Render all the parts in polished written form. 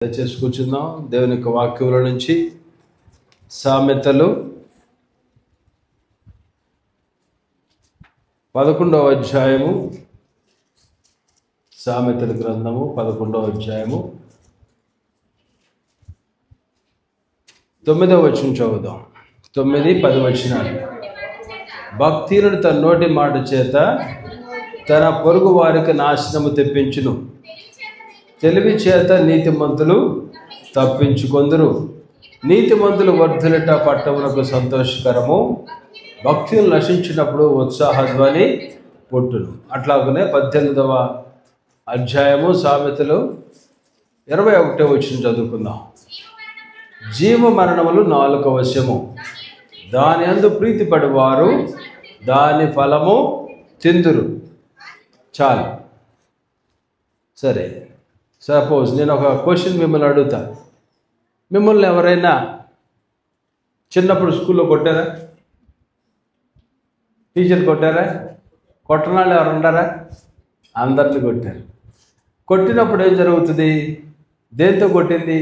దయచేసి కూర్చుందాం. దేవుని యొక్క వాక్యముల నుంచి సామెతలు 11వ అధ్యాయము, సామెతల గ్రంథము 11వ అధ్యాయము 9వ వచనం చదువుదాం. 9, 10 వచనాలు. భక్తిహీనుడు తన నోటి మాట చేత తన పొరుగు వారికి నాశనము తెప్పించును, తెలివి చేత నీతిమంతులు తప్పించుకొందురు. నీతిమంతులు వర్ధిల్లుట పట్టణమునకు సంతోషకరము, భక్తిని నశించినప్పుడు ఉత్సాహధ్వని పుట్టును. అట్లాగనే 18వ అధ్యాయము సామెతలు 21వ వచనం చదువుకుందాం. జీవ మరణములు నాలుక వశము, దాని యందు ప్రీతిపడి వారు దాని ఫలము తిందురు. చాలు. సరే, సపోజ్ నేను ఒక క్వశ్చన్ మిమ్మల్ని అడుగుతా. మిమ్మల్ని ఎవరైనా చిన్నప్పుడు స్కూల్లో కొట్టారా? టీచర్ కొట్టారా? కొట్టని వాళ్ళు ఎవరు ఉండారా? అందరిని కొట్టారు. కొట్టినప్పుడు ఏం జరుగుతుంది? దేంతో కొట్టింది?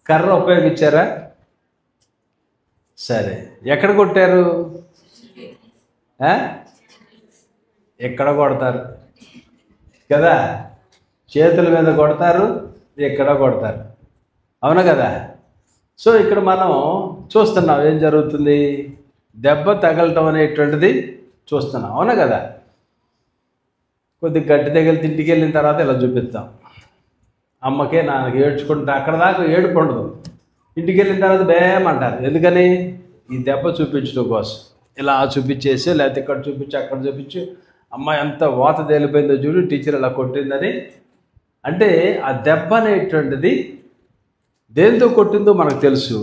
కర్ర ఉపయోగించారా? సరే, ఎక్కడ కొట్టారు? ఎక్కడ కొడతారు కదా? చేతుల మీద కొడతారు, ఎక్కడ కొడతారు, అవునా కదా? సో ఇక్కడ మనం చూస్తున్నాం ఏం జరుగుతుంది, దెబ్బ తగలటం అనేటువంటిది చూస్తున్నాం, అవునా కదా? కొద్దిగా గట్టి తగిలితే ఇంటికి వెళ్ళిన తర్వాత ఇలా చూపిస్తాం. అమ్మకే నాన్నకి ఏడ్చుకుంటా, అక్కడ దాకా ఏడుపు ఉండదు. ఇంటికి వెళ్ళిన తర్వాత బేమంటారు. ఎందుకని? ఈ దెబ్బ చూపించడం కోసం. ఇలా చూపించేసి, లేకపోతే ఇక్కడ చూపించి, అక్కడ చూపించి, అమ్మ ఎంత వాత తేలిపోయిందో చూడు, టీచర్ ఇలా కొట్టిందని. అంటే ఆ దెబ్బ అనేటువంటిది దేంతో కొట్టిందో మనకు తెలుసు,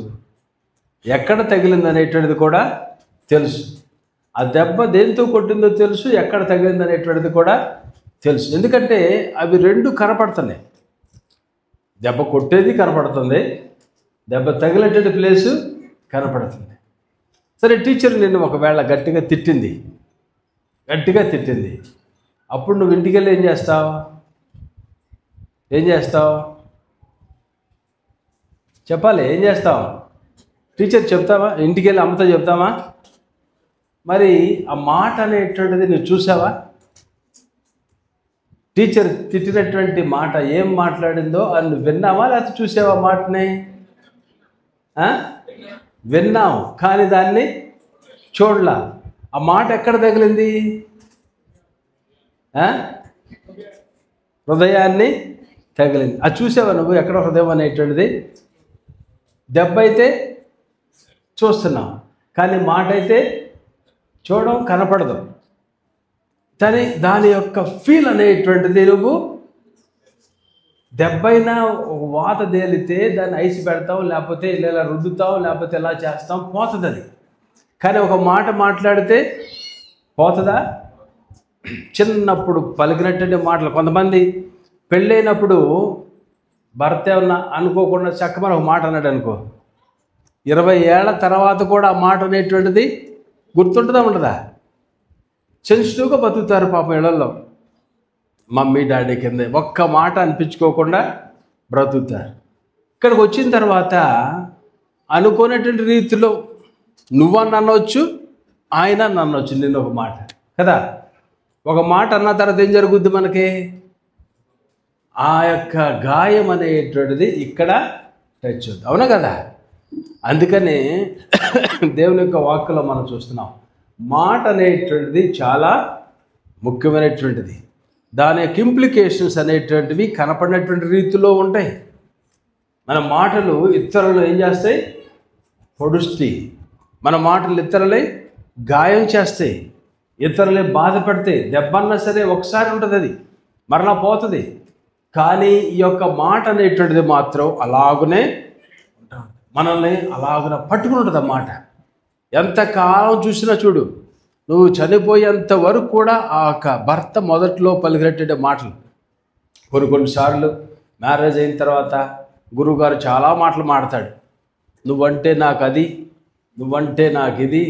ఎక్కడ తగిలింది అనేటువంటిది కూడా తెలుసు. ఆ దెబ్బ దేంతో కొట్టిందో తెలుసు, ఎక్కడ తగిలింది అనేటువంటిది కూడా తెలుసు. ఎందుకంటే అవి రెండు కనపడుతున్నాయి. దెబ్బ కొట్టేది కనపడుతుంది, దెబ్బ తగిలేటువంటి ప్లేసు కనపడుతుంది. సరే, టీచర్ నిన్ను ఒకవేళ గట్టిగా తిట్టింది, అప్పుడు నువ్వు ఇంటికి వెళ్ళి ఏం చేస్తావు? చెప్పాలి. ఏం చేస్తావు? టీచర్ చెప్తావా? ఇంటికి వెళ్ళి అమ్మతో చెప్తావా? మరి ఆ మాట అనేటువంటిది నువ్వు చూసావా? టీచర్ తిట్టినటువంటి మాట ఏం మాట్లాడిందో అది నువ్వు విన్నావా, లేకపోతే చూసావా? మాటని విన్నావు, కానీ దాన్ని చూడలా. ఆ మాట ఎక్కడ తగిలింది? హృదయాన్ని తగిలింది. అది చూసావా నువ్వు? ఎక్కడ హృదయం అనేటువంటిది? దెబ్బ అయితే చూస్తున్నావు, కానీ మాట అయితే చూడడం కనపడదు. కానీ దాని యొక్క ఫీల్ అనేటువంటిది నువ్వు దెబ్బైనా ఒక వాత తేలితే దాన్ని ఐసి పెడతావు, లేకపోతే ఇలా రుద్దుతావు, లేకపోతే ఎలా చేస్తాం, పోతుంది అది. కానీ ఒక మాట మాట్లాడితే పోతుందా? చిన్నప్పుడు పలికినటువంటి మాటలు. కొంతమంది పెళ్ళైనప్పుడు భర్త ఏమన్నా అనుకోకుండా చక్కమని ఒక మాట అన్నాడు అనుకో, 20 ఏళ్ల తర్వాత కూడా ఆ మాట అనేటువంటిది గుర్తుంటుందా ఉండదా? సెన్సిటివ్గా బతుకుతారు పాపం ఇళ్లలో. మమ్మీ డాడీ కింద ఒక్క మాట అనిపించుకోకుండా బ్రతుకుతారు. ఇక్కడికి వచ్చిన తర్వాత అనుకునేటువంటి రీతిలో నువ్వని అనవచ్చు, ఆయన అనవచ్చు. నిన్న ఒక మాట కదా, ఒక మాట అన్న తర్వాత ఏం జరుగుద్ది మనకి? ఆ యొక్క గాయం అనేటువంటిది ఇక్కడ టచ్ అవుతుంది, అవునా కదా? అందుకని దేవుని యొక్క వాక్కులో మనం చూస్తున్నాం, మాట అనేటువంటిది చాలా ముఖ్యమైనటువంటిది. దాని యొక్క ఇంప్లికేషన్స్ అనేటువంటివి కనపడినటువంటి రీతిలో ఉంటాయి. మన మాటలు ఇతరులు ఏం చేస్తాయి? పొడుస్తాయి. మన మాటలు ఇతరులై గాయం చేస్తాయి, ఇతరులే బాధ పెడతాయి. దెబ్బన్నా సరే ఒకసారి ఉంటుంది, అది మరలా పోతుంది. కానీ ఈ యొక్క మాట అనేటువంటిది మాత్రం అలాగునే ఉంటుంది, మనల్ని అలాగున పట్టుకుని ఉంటుంది. ఆ మాట ఎంతకాలం చూసినా చూడు, నువ్వు చనిపోయేంత వరకు కూడా ఆ యొక్క భర్త మొదట్లో పలికినటువంటి మాటలు. కొన్నిసార్లు మ్యారేజ్ అయిన తర్వాత గురువుగారు చాలా మాటలు మాడతాడు. నువ్వంటే నాకు అది, నువ్వంటే నాకు ఇది,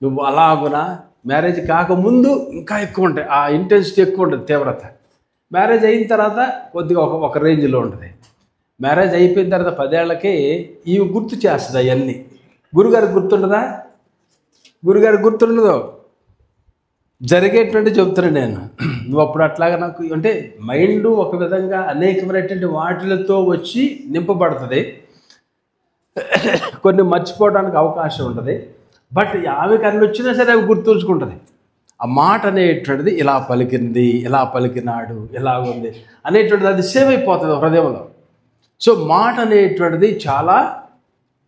నువ్వు అలాగునా. మ్యారేజ్ కాకముందు ఇంకా ఎక్కువ ఉంటాయి, ఆ ఇంటెన్సిటీ ఎక్కువ ఉంటుంది, తీవ్రత. మ్యారేజ్ అయిన తర్వాత కొద్దిగా ఒక రేంజ్లో ఉంటుంది. మ్యారేజ్ అయిపోయిన తర్వాత 10 ఏళ్ళకే ఇవి గుర్తు చేస్తుంది అవన్నీ. గురుగారికి గుర్తుండదా? గురుగారికి గుర్తుండదు. జరిగేటువంటి చెప్తున్నాను నేను. నువ్వు అప్పుడు అట్లాగా నాకు అంటే మైండ్ ఒక విధంగా అనేకమైనటువంటి వాటిలతో వచ్చి నింపబడుతుంది. కొన్ని మర్చిపోవడానికి అవకాశం ఉంటుంది. బట్ ఆమెకు అన్ని వచ్చినా సరే అవి గుర్తుంచుకుంటుంది. ఆ మాట అనేటువంటిది ఇలా పలికింది, ఇలా పలికినాడు, ఇలా ఉంది అనేటువంటిది అది సేవ్ అయిపోతుంది హృదయంలో. సో మాట అనేటువంటిది చాలా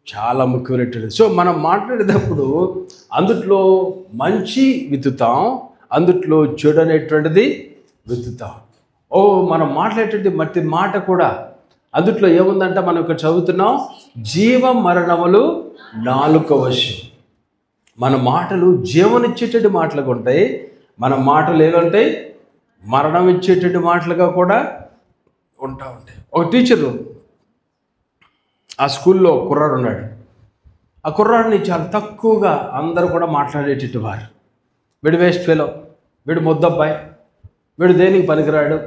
చాలా ముఖ్యమైనటువంటిది. సో మనం మాట్లాడేటప్పుడు అందుట్లో మంచి విత్తుతాం, అందుట్లో చెడు అనేటువంటిది విత్తుతాం. మనం మాట్లాడేటువంటి ప్రతి మాట కూడా అందుట్లో ఏముందంటే మనం ఇక్కడ చదువుతున్నాం, జీవ మరణములు నాలుక వశం. మన మాటలు జీవనిచ్చేటువంటి మాటలుగా ఉంటాయి. మన మాటలు ఏమంటాయి? మరణం ఇచ్చేటువంటి మాటలుగా కూడా ఉంటాయి. ఒక టీచరు ఆ స్కూల్లో కుర్రాడు ఉన్నాడు. ఆ కుర్రాడిని చాలా తక్కువగా అందరూ కూడా మాట్లాడేటట్టు వారు. వీడు వేస్ట్ ఫెలో, వీడు ముద్దబ్బాయి, వీడు దేనికి పనికిరాడు,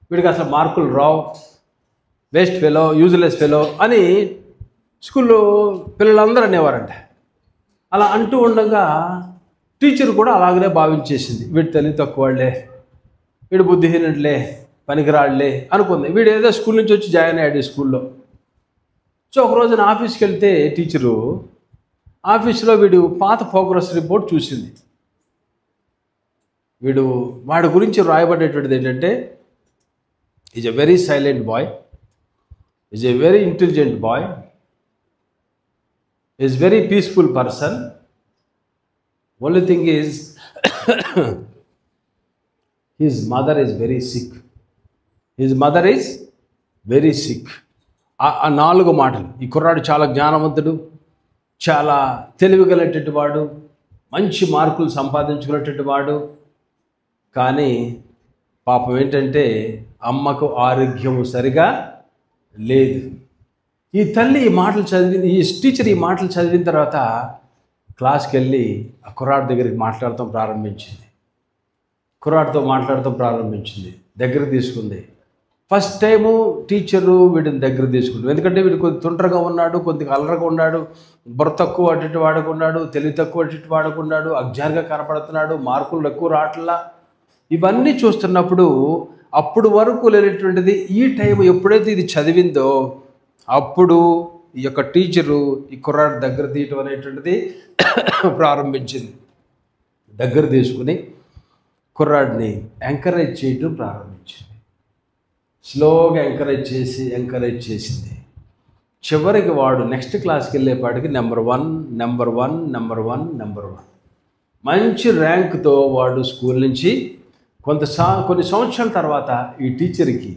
వీడికి అసలు మార్కులు రావు, వేస్ట్ ఫెలో, యూజ్లెస్ ఫెలో అని స్కూల్లో పిల్లలందరూ అనేవారంట. అలా అంటూ ఉండగా టీచర్ కూడా అలాగనే భావించేసింది. వీడు తెలివి తక్కువలే, వీడు బుద్ధిహీనుడులే, పనికిరాడులే అనుకుంది. వీడు ఏదో స్కూల్ నుంచి వచ్చి జాయిన్ అయ్యాడు ఈ స్కూల్లో. సో ఒక రోజున ఆఫీస్కి వెళ్తే టీచరు ఆఫీస్లో వీడు పాత ప్రోగ్రెస్ రిపోర్ట్ చూసింది. వాడి గురించి రాయబడేటువంటిది ఏంటంటే, is a very silent boy, is a very intelligent boy, is very peaceful person. Only thing is his mother is very sick. His mother is very sick. ఆ 4 మాటలు. ఈ కుర్రాడు చాలా జ్ఞానవంతుడు, చాలా తెలివిగలటువంటి వాడు, మంచి మార్కులు సంపాదించుకునేటువంటి వాడు. కానీ పాపం ఏంటంటే అమ్మకు ఆరోగ్యం సరిగా లేదు. ఈ తల్లి ఈ మాటలు చదివింది, ఈ టీచర్ ఈ మాటలు చదివిన తర్వాత క్లాస్కి వెళ్ళి ఆ కుర్రాడి దగ్గరికి మాట్లాడటం ప్రారంభించింది. కుర్రాడితో మాట్లాడటం ప్రారంభించింది, దగ్గర తీసుకుంది. ఫస్ట్ టైము టీచరు వీడిని దగ్గర తీసుకుంటాడు. ఎందుకంటే వీడు కొద్ది తుంటరగా ఉన్నాడు, కొద్దిగా అల్లరగా ఉన్నాడు, బుర్ర తక్కువ అటు వాడుకున్నాడు, తెలివి తక్కువ అటు వాడుకున్నాడు, అజ్ఞానంగా కనపడుతున్నాడు, మార్కులు ఎక్కువ రావట్లా. ఇవన్నీ చూస్తున్నప్పుడు అప్పుడు వరకు లేనటువంటిది ఈ టైం ఎప్పుడైతే ఇది చదివిందో అప్పుడు ఈ యొక్క టీచరు ఈ కుర్రాడు దగ్గర తీయటం అనేటువంటిది ప్రారంభించింది. దగ్గర తీసుకుని కుర్రాడిని ఎంకరేజ్ చేయటం ప్రారంభించింది. స్లోగా ఎంకరేజ్ చేసింది. చివరికి వాడు నెక్స్ట్ క్లాస్కి వెళ్ళేపాటికి నెంబర్ వన్ మంచి ర్యాంక్తో వాడు స్కూల్ నుంచి కొన్ని సంవత్సరాల తర్వాత ఈ టీచర్కి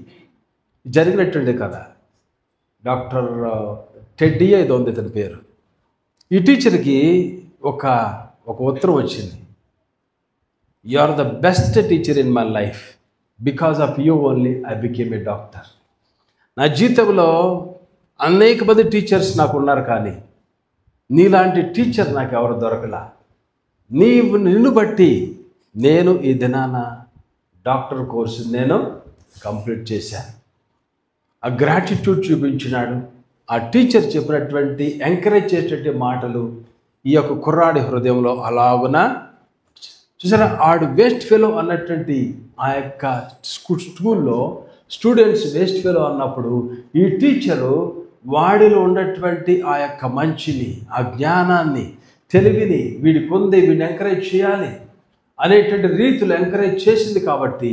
జరిగినటువంటి కథ. డాక్టర్ టెడ్డీ ఏదో ఉంది ఇతని పేరు. ఈ టీచర్కి ఒక ఉత్తరం వచ్చింది. You are the best teacher in my life, because of you only I became a doctor. నా జీవితంలో అనేక మంది టీచర్స్ నాకు ఉన్నారు, కానీ నీలాంటి టీచర్ నాకు ఎవరు దొరకలా. నిన్ను బట్టి నేను ఈ దినాన డాక్టర్ కోర్సు నేను కంప్లీట్ చేశాను. ఆ గ్రాటిట్యూడ్ చూపించినాడు. ఆ టీచర్ చెప్పినటువంటి ఎంకరేజ్ చేసేటువంటి మాటలు ఈ యొక్క కుర్రాడి హృదయంలో అలాగున చూసారా. ఆడు వేస్ట్ ఫెలో అన్నటువంటి ఆ యొక్క స్కూల్లో స్టూడెంట్స్ వేస్ట్ ఫెలో అన్నప్పుడు ఈ టీచరు వాడిలో ఉన్నటువంటి ఆ యొక్క మంచిని, ఆ జ్ఞానాన్ని, తెలివిని వీడికి ఉంది, వీడిని ఎంకరేజ్ చేయాలి అనేటువంటి రీతిలో ఎంకరేజ్ చేసింది. కాబట్టి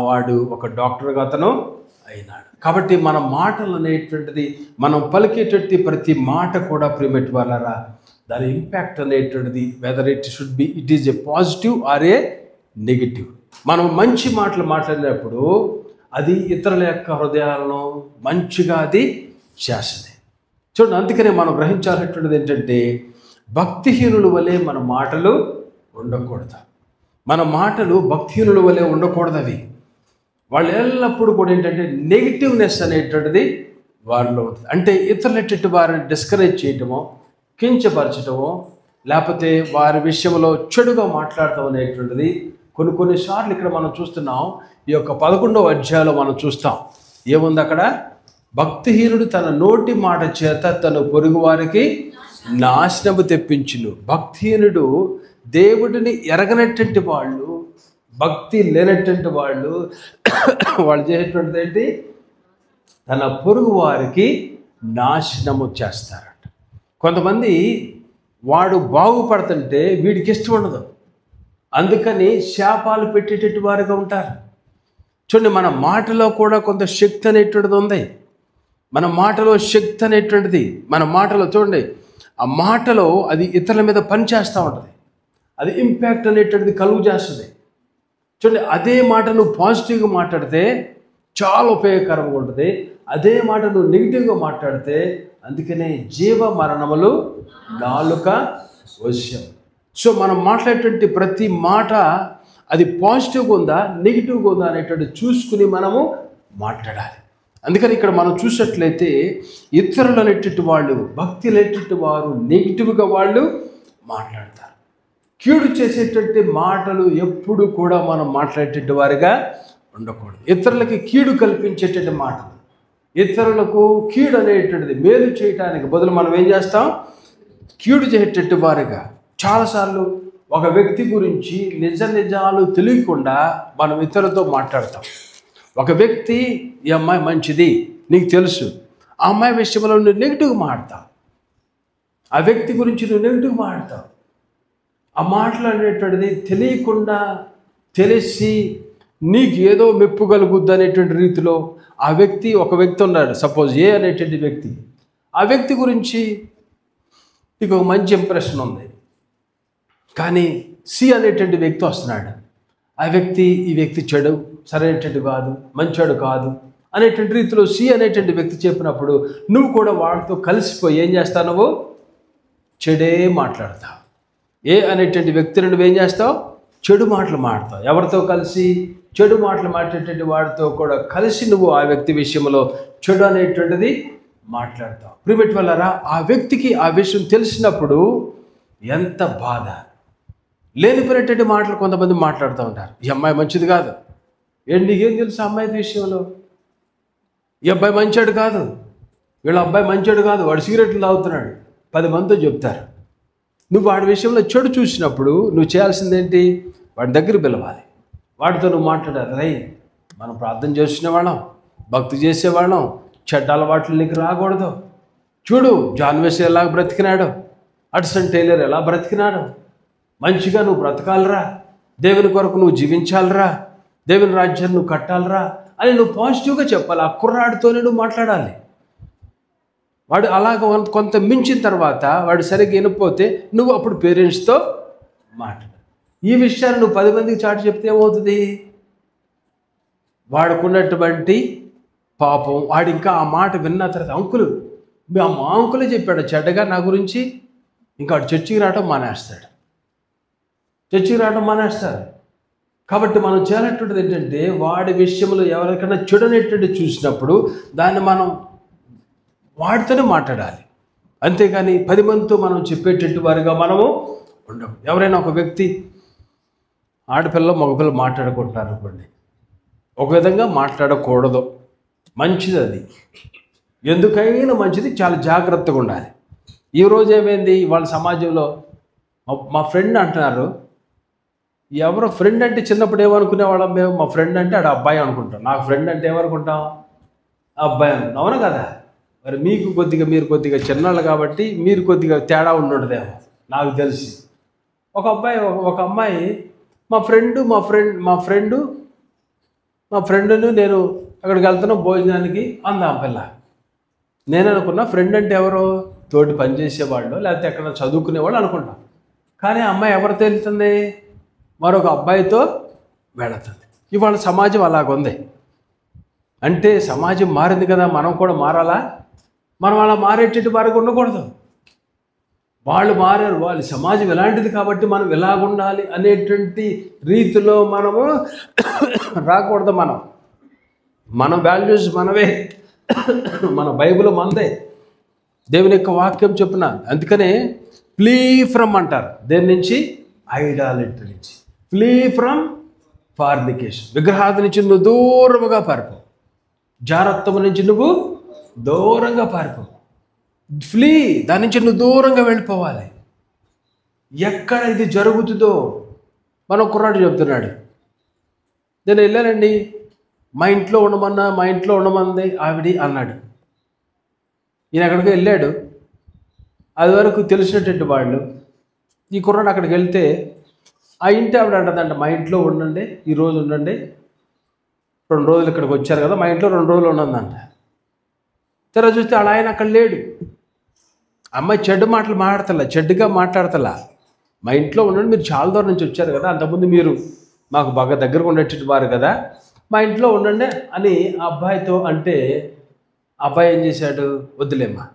వాడు ఒక డాక్టర్గా అతను అయినాడు. కాబట్టి మన మాటలు అనేటువంటిది, మనం పలికేటటువంటి ప్రతి మాట కూడా ప్రియమైన వాళ్ళరా, దాని ఇంపాక్ట్ అనేటువంటిది whether it is a positive or A negative. మనం మంచి మాటలు మాట్లాడినప్పుడు అది ఇతరుల యొక్క హృదయాలను మంచిగా అది చేస్తుంది. చూడండి, అందుకనే మనం గ్రహించాల్సినటువంటిది ఏంటంటే భక్తిహీనుల వలె మన మాటలు ఉండకూడదు. మన మాటలు భక్తిహీనుల వలె ఉండకూడదు. అవి వాళ్ళు ఎల్లప్పుడూ కూడా ఏంటంటే నెగిటివ్నెస్ అనేటువంటిది వారిలో ఉంటుంది. అంటే ఇతరులెట్టి వారిని డిస్కరేజ్ చేయటమో, కించపరచటమో, లేకపోతే వారి విషయంలో చెడుగా మాట్లాడటం అనేటువంటిది కొన్నిసార్లు ఇక్కడ మనం చూస్తున్నాం. ఈ యొక్క 11వ అధ్యాయంలో మనం చూస్తాం. ఏముంది అక్కడ? భక్తిహీనుడు తన నోటి మాట చేత తన పొరుగు వారికి నాశనము తెప్పించును. భక్తిహీనుడు దేవుడిని ఎరగనటువంటి వాళ్ళు, భక్తి లేనటువంటి వాళ్ళు చేసేటువంటిది ఏంటి? తన పొరుగు వారికి నాశనము చేస్తారట. కొంతమంది వాడు బాగుపడుతుంటే వీడికి ఇష్టం ఉండదు, అందుకని శాపాలు పెట్టేటట్టు వారుగా ఉంటారు. చూడండి, మన మాటలో కూడా కొంత శక్తి అనేటువంటిది ఉంది. మన మాటలో శక్తి అనేటువంటిది, మన మాటలో చూడండి, ఆ మాటలో అది ఇతరుల మీద పనిచేస్తూ ఉంటుంది, అది ఇంపాక్ట్ అనేటువంటిది కలుగు చేస్తుంది. చూడండి, అదే మాట నువ్వు పాజిటివ్గా మాట్లాడితే చాలా ఉపయోగకరంగా ఉంటుంది, అదే మాట నువ్వు నెగిటివ్గా మాట్లాడితే, అందుకనే జీవ మరణములు నాలుక వశ్యం. సో మనం మాట్లాడేటువంటి ప్రతి మాట అది పాజిటివ్గా ఉందా నెగిటివ్గా ఉందా అనేటువంటి చూసుకుని మనము మాట్లాడాలి. అందుకని ఇక్కడ మనం చూసినట్లయితే ఇతరులు అనేటువంటి వాళ్ళు, భక్తి లేనటువంటి వారు నెగిటివ్గా వాళ్ళు మాట్లాడతారు. కీడు చేసేటువంటి మాటలు ఎప్పుడు కూడా మనం మాట్లాడేటువంటి వారిగా ఉండకూడదు. ఇతరులకి కీడు కల్పించేటువంటి మాటలు, ఇతరులకు కీడు అనేటువంటిది మేలు చేయటానికి బదులు మనం ఏం చేస్తాం? కీడు చేసేటట్టు వారిగా. చాలాసార్లు ఒక వ్యక్తి గురించి నిజాలు తెలియకుండా మనం ఇతరులతో మాట్లాడతాం. ఒక వ్యక్తి, ఈ అమ్మాయి మంచిది నీకు తెలుసు, ఆ అమ్మాయి విషయంలో నువ్వు నెగిటివ్గా మాట్లాడతావు, ఆ వ్యక్తి గురించి నువ్వు నెగిటివ్గా మాట్లాడతావు. ఆ మాట్లాడేటువంటిది తెలియకుండా తెలిసి నీకు ఏదో మెప్పు కలుగుద్ది అనేటువంటి రీతిలో ఒక వ్యక్తి ఉన్నాడు, సపోజ్ ఏ అనేటువంటి వ్యక్తి. ఆ వ్యక్తి గురించి నీకు ఒక మంచి ఇంప్రెషన్ ఉంది, కానీ సి అనేటువంటి వ్యక్తి వస్తున్నాడు. ఆ వ్యక్తి ఈ వ్యక్తి చెడు, సరైనటువంటి కాదు, మంచోడు కాదు అనేటువంటి రీతిలో సి అనేటువంటి వ్యక్తి చెప్పినప్పుడు నువ్వు కూడా వాడితో కలిసిపోయి ఏం చేస్తావు? నువ్వు చెడే మాట్లాడతావు. ఏ అనేటువంటి వ్యక్తిని నువ్వేం చేస్తావు? చెడు మాటలు మాట్లాడతావు. ఎవరితో కలిసి? చెడు మాటలు మాట్లాడేటువంటి వాడితో కూడా కలిసి నువ్వు ఆ వ్యక్తి విషయంలో చెడు అనేటువంటిది మాట్లాడతావు. ప్రియమైన వాళ్ళారా, ఆ వ్యక్తికి ఆ విషయం తెలిసినప్పుడు ఎంత బాధ. లేనిపోయినటువంటి మాటలు కొంతమంది మాట్లాడుతూ ఉంటారు. ఈ అమ్మాయి మంచిది కాదు, ఏంటి నీకేం తెలుసు ఆ అమ్మాయి విషయంలో? ఈ అబ్బాయి మంచోడు కాదు, వీళ్ళ అబ్బాయి మంచోడు కాదు, వాడు సిగరెట్లు తాగుతున్నాడు, 10 మందితో చెప్తారు. నువ్వు వాడి విషయంలో చెడు చూసినప్పుడు నువ్వు చేయాల్సిందేంటి? వాడి దగ్గర పిలవాలి, వాడితో నువ్వు మాట్లాడాలి. రై, మనం ప్రార్థన చేసుకునేవాళ్ళం, భక్తి చేసేవాళ్ళం, చెడ్డ అలవాట్లు నీకు రాకూడదు. చూడు, జాన్ వెస్లీ ఎలా బ్రతికినాడు, హడ్సన్ టైలర్ ఎలా బ్రతికినాడు, మంచిగా నువ్వు బ్రతకాలరా, దేవుని కొరకు నువ్వు జీవించాలరా, దేవుని రాజ్యాన్ని నువ్వు కట్టాలరా అని నువ్వు పాజిటివ్గా చెప్పాలి. ఆ కుర్రాడితోనే నువ్వు మాట్లాడాలి. వాడు అలాగ కొంత మించిన తర్వాత వాడు సరిగ్గా వినకపోతే నువ్వు అప్పుడు పేరెంట్స్తో మాట్లాడాలి. ఈ విషయాన్ని నువ్వు 10 మందికి చాటి చెప్తే ఏమవుతుంది? వాడుకున్నటువంటి పాపం, వాడు ఇంకా ఆ మాట విన్న తర్వాత అంకులు, మా అంకులే చెప్పాడు చెడ్డగా నా గురించి, ఇంకా వాడు చర్చికి రావడం మానేస్తాడు. కాబట్టి మనం చేయాలనేటువంటిది ఏంటంటే వాడి విషయంలో ఎవరికైనా చెడు అనేటువంటి చూసినప్పుడు దాన్ని మనం వాడితోనే మాట్లాడాలి. అంతేగాని 10 మందితో మనం చెప్పేటట్టు వారిగా మనము ఉండము. ఎవరైనా ఒక వ్యక్తి, ఆడపిల్ల మగపిల్ల మాట్లాడుకుంటున్నారు అనుకోండి, ఒక విధంగా మాట్లాడకూడదు, మంచిది అది, ఎందుకైనా మంచిది, చాలా జాగ్రత్తగా ఉండాలి. ఈరోజు ఏమైంది, వాళ్ళ సమాజంలో మా ఫ్రెండ్ అంటున్నారు. ఎవరో ఫ్రెండ్ అంటే చిన్నప్పుడు ఏమనుకునేవాళ్ళం మేము? మా ఫ్రెండ్ అంటే ఆడ అబ్బాయి అనుకుంటాం. నాకు ఫ్రెండ్ అంటే ఏమనుకుంటాం? అబ్బాయి అనుకుంటాం. అవునా కదా? మరి మీరు కొద్దిగా చిన్నవాళ్ళు కాబట్టి మీరు కొద్దిగా తేడా ఉండదేమో నాకు తెలిసి. ఒక అమ్మాయి మా ఫ్రెండ్ను నేను అక్కడికి వెళ్తున్నా భోజనానికి అందా ఆ పిల్ల. నేను అనుకున్నా ఫ్రెండ్ అంటే ఎవరో తోటి పనిచేసేవాళ్ళు లేకపోతే ఎక్కడ చదువుకునేవాళ్ళు అనుకుంటాం. కానీ ఆ అమ్మాయి ఎవరితో వెళ్తుంది? మరొక అబ్బాయితో వెళుతుంది. ఇవాళ సమాజం అలాగుంది. అంటే సమాజం మారింది కదా, మనం కూడా మారాలా? మనం అలా మారేటట్టు వారికి ఉండకూడదు. వాళ్ళు మారారు, వాళ్ళ సమాజం ఎలాంటిది కాబట్టి మనం ఎలాగుండాలి అనేటువంటి రీతిలో మనము రాకూడదు. మన వాల్యూస్ మనవే, మన బైబిల్ మనదే, దేవుని యొక్క వాక్యం చెప్పున. అందుకనే ఫ్లీ ఫ్రమ్ అంటారు. దేని నుంచి? ఐడాలట్రీ నుంచి. Flea from fornication. విగ్రహాది నుంచి నువ్వు దూరముగా పారిపో. జారత్వము నుంచి నువ్వు దూరంగా పారిపో. ఫ్లీ, దాని నుంచి నువ్వు దూరంగా వెళ్ళిపోవాలి. ఎక్కడ ఇది జరుగుతుందో మనం కుర్రాడు చెబుతున్నాడు. నేను వెళ్ళానండి, మా ఇంట్లో ఉండమంది ఆవిడి అన్నాడు. ఈయన అక్కడికి వెళ్ళాడు. అది వరకు తెలిసినటువంటి వాళ్ళు. ఈ కుర్రాడు అక్కడికి వెళ్తే ఆ ఇంటి ఆవిడ అంటదంట, మా ఇంట్లో ఉండండి, ఈరోజు ఉండండి, 2 రోజులు ఇక్కడికి వచ్చారు కదా, మా ఇంట్లో 2 రోజులు ఉన్నదంట. తెర చూస్తే అలా ఆయన అక్కడ లేడు. అమ్మాయి చెడ్డుగా మాట్లాడతలా. మా ఇంట్లో ఉండండి, మీరు చాలా దూరం నుంచి వచ్చారు కదా, అంతకుముందు మీరు మాకు బాగా దగ్గరకు ఉండేటట్టు వారు కదా, మా ఇంట్లో ఉండండి అని ఆ అబ్బాయితో అంటే, అబ్బాయి ఏం చేశాడు, వద్దులేమ్మా,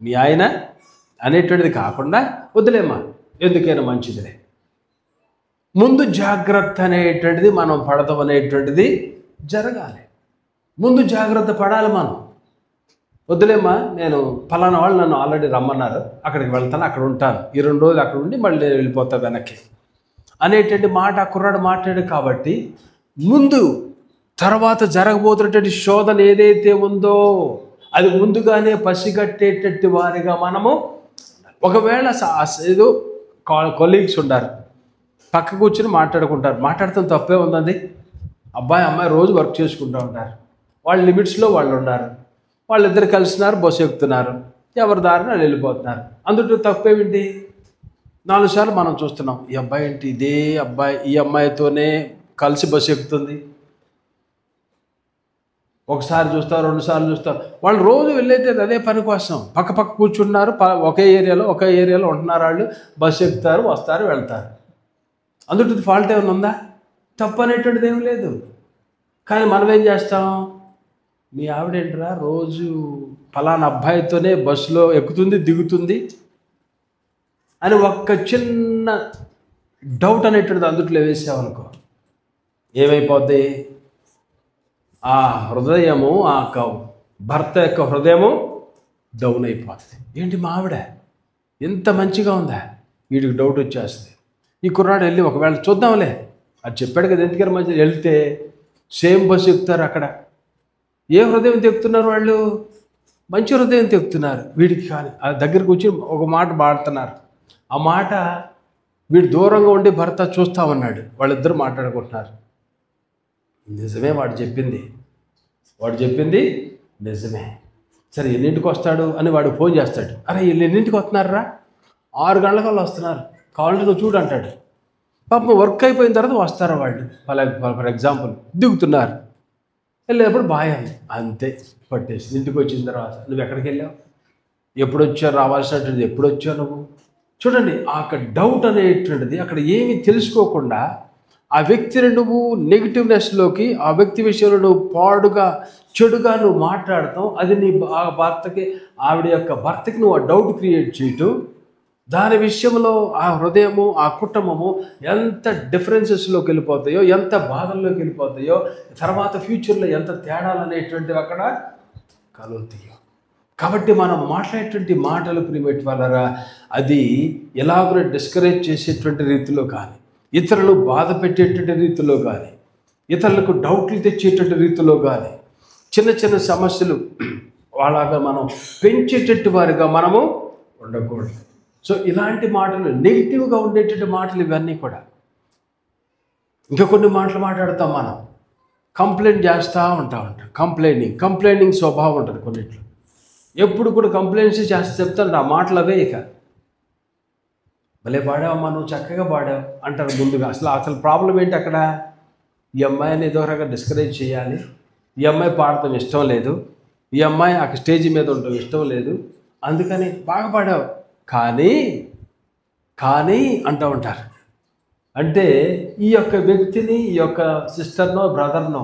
మీ ఆయన అనేటువంటిది కాకుండా వద్దులేమ్మా, ఎందుకైనా మంచిదిలే, ముందు జాగ్రత్త అనేటువంటిది మనం పడతాం అనేటువంటిది జరగాలి. ముందు జాగ్రత్త పడాలి మనం. వద్దులేమ్మా, నేను ఫలానా వాళ్ళు నన్ను ఆల్రెడీ రమ్మన్నారు, అక్కడికి వెళ్తాను, అక్కడ ఉంటాను, ఈ 2 రోజులు అక్కడ ఉండి మళ్ళీ నేను వెళ్ళిపోతా వెనక్కి అనేటువంటి మాట ఆ కుర్రాడు మాట్లాడాడు. కాబట్టి ముందు తర్వాత జరగబోతున్నటువంటి శోధన ఏదైతే ఉందో అది ముందుగానే పసిగట్టేటట్టు వారిగా మనము, ఒకవేళ ఏదో కొలీగ్స్ ఉంటారు, పక్క కూర్చొని మాట్లాడుతాం, తప్పే ఉందండి. అబ్బాయి అమ్మాయి రోజు వర్క్ చేసుకుంటూ ఉంటారు, వాళ్ళ లిమిట్స్లో వాళ్ళు ఉన్నారు, వాళ్ళిద్దరు కలిసినారు, బస్సు ఎక్కుతున్నారు, ఎవరి దారిని వాళ్ళు వెళ్ళిపోతున్నారు, అందులో తప్పేమిటి? 4 సార్లు మనం చూస్తున్నాం, ఈ అబ్బాయి ఏంటి, ఇదే అబ్బాయి ఈ అమ్మాయితోనే కలిసి బస్సు ఎక్కుతుంది. ఒకసారి చూస్తారు, 2 సార్లు చూస్తారు. వాళ్ళు రోజు వెళ్ళేది అదే పని కోసం, పక్క కూర్చున్నారు, ఒకే ఏరియాలో ఉంటున్నారు, వాళ్ళు బస్సు ఎక్కుతారు, వస్తారు, వెళ్తారు. అందులో ఫాల్ట్ ఏమైనా ఉందా? తప్పు అనేటువంటిది ఏమి లేదు. కానీ మనం ఏం చేస్తాం, మీ ఆవిడేంట్రా రోజు ఫలానా అబ్బాయితోనే బస్సులో ఎక్కుతుంది, దిగుతుంది అని ఒక్క చిన్న డౌట్ అనేటువంటిది అందుట్లో వేసామనుకో, ఏమైపోద్ది? ఆ హృదయము, ఆ భర్త యొక్క హృదయము డౌన్ అయిపోతుంది. ఏంటి మా ఆవిడ ఎంత మంచిగా ఉందా, వీడికి డౌట్ వచ్చేస్తుంది. ఈ కుర్రాడు వెళ్ళి ఒకవేళ చూద్దాంలే, అది చెప్పాడు కదా, ఎందుకని మధ్య వెళ్తే సేమ్ బస్సు ఎక్కుతారు. అక్కడ ఏ హృదయం తెక్కుతున్నారు వాళ్ళు? మంచి హృదయం తెక్కుతున్నారు. వీడికి కానీ ఆ దగ్గరకు వచ్చి ఒక మాట పాడుతున్నారు. ఆ మాట వీడు దూరంగా ఉండి భర్త చూస్తా ఉన్నాడు, వాళ్ళిద్దరూ మాట్లాడుకుంటున్నారు. నిజమే వాడు చెప్పింది నిజమే. సరే ఎన్నింటికి వస్తాడు అని వాడు ఫోన్ చేస్తాడు. అరే వీళ్ళు ఎన్నింటికి వస్తున్నారా? 6 గంటల కల్లా వస్తున్నారు, కావాలంటే నువ్వు చూడు అంటాడు. పాపం వర్క్ అయిపోయిన తర్వాత వస్తారు వాళ్ళు. ఫర్ ఎగ్జాంపుల్ దిగుతున్నారు, వెళ్ళేటప్పుడు బాగా అంతే పట్టేసి. ఇంటికి వచ్చిన తర్వాత నువ్వు ఎక్కడికి వెళ్ళావు, ఎప్పుడు వచ్చావు, రావాల్సినటువంటిది ఎప్పుడు వచ్చావు నువ్వు? చూడండి, అక్కడ డౌట్ అనేటువంటిది, అక్కడ ఏమీ తెలుసుకోకుండా ఆ వ్యక్తిని నువ్వు నెగిటివ్నెస్లోకి, ఆ వ్యక్తి విషయంలో నువ్వు చెడుగా నువ్వు మాట్లాడతావు. అది నీ ఆవిడ యొక్క భర్తకి నువ్వు ఆ డౌట్ క్రియేట్ చేయటం, దాని విషయంలో ఆ హృదయము, ఆ కుటుంబము ఎంత డిఫరెన్సెస్లోకి వెళ్ళిపోతాయో, ఎంత బాధల్లోకి వెళ్ళిపోతాయో, తర్వాత ఫ్యూచర్లో ఎంత తేడాలు అనేటువంటివి అక్కడ కలుగుతాయో. కాబట్టి మనం మాట్లాడేటువంటి మాటలు ప్రియమైన వాళ్ళరా, అది ఎలాగో డిస్కరేజ్ చేసేటువంటి రీతిలో కానీ, ఇతరులు బాధ పెట్టేటువంటి రీతిలో కానీ, ఇతరులకు డౌట్లు తెచ్చేటువంటి రీతిలో కానీ, చిన్న సమస్యలు వాళ్ళగా మనం పెంచేటట్టు వారిగా మనము ఉండకూడదు. సో ఇలాంటి మాటలు, నెగిటివ్గా ఉండేటువంటి మాటలు ఇవన్నీ కూడా. ఇంకా కొన్ని మాటలు మాట్లాడతాం మనం, కంప్లైంట్ చేస్తూ ఉంటాం. కంప్లైనింగ్ స్వభావం ఉంటుంది కొన్నిట్లో. ఎప్పుడు కూడా కంప్లైంట్స్ చేస్తే చెప్తాను ఆ మాటలు అవే. ఇక భలే పాడావమ్మా, నువ్వు చక్కగా పాడావు అంటారు ముందుగా. అసలు ప్రాబ్లం ఏంటి అక్కడ? ఈ అమ్మాయిని ఏదో రకంగా డిస్కరేజ్ చేయాలి, ఈ అమ్మాయి పాడటం ఇష్టం లేదు, ఈ అమ్మాయి ఆ స్టేజ్ మీద ఉండటం ఇష్టం లేదు, అందుకని బాగా పాడావు కానీ అంటూ ఉంటారు. అంటే ఈ యొక్క వ్యక్తిని, ఈ యొక్క సిస్టర్నో బ్రదర్నో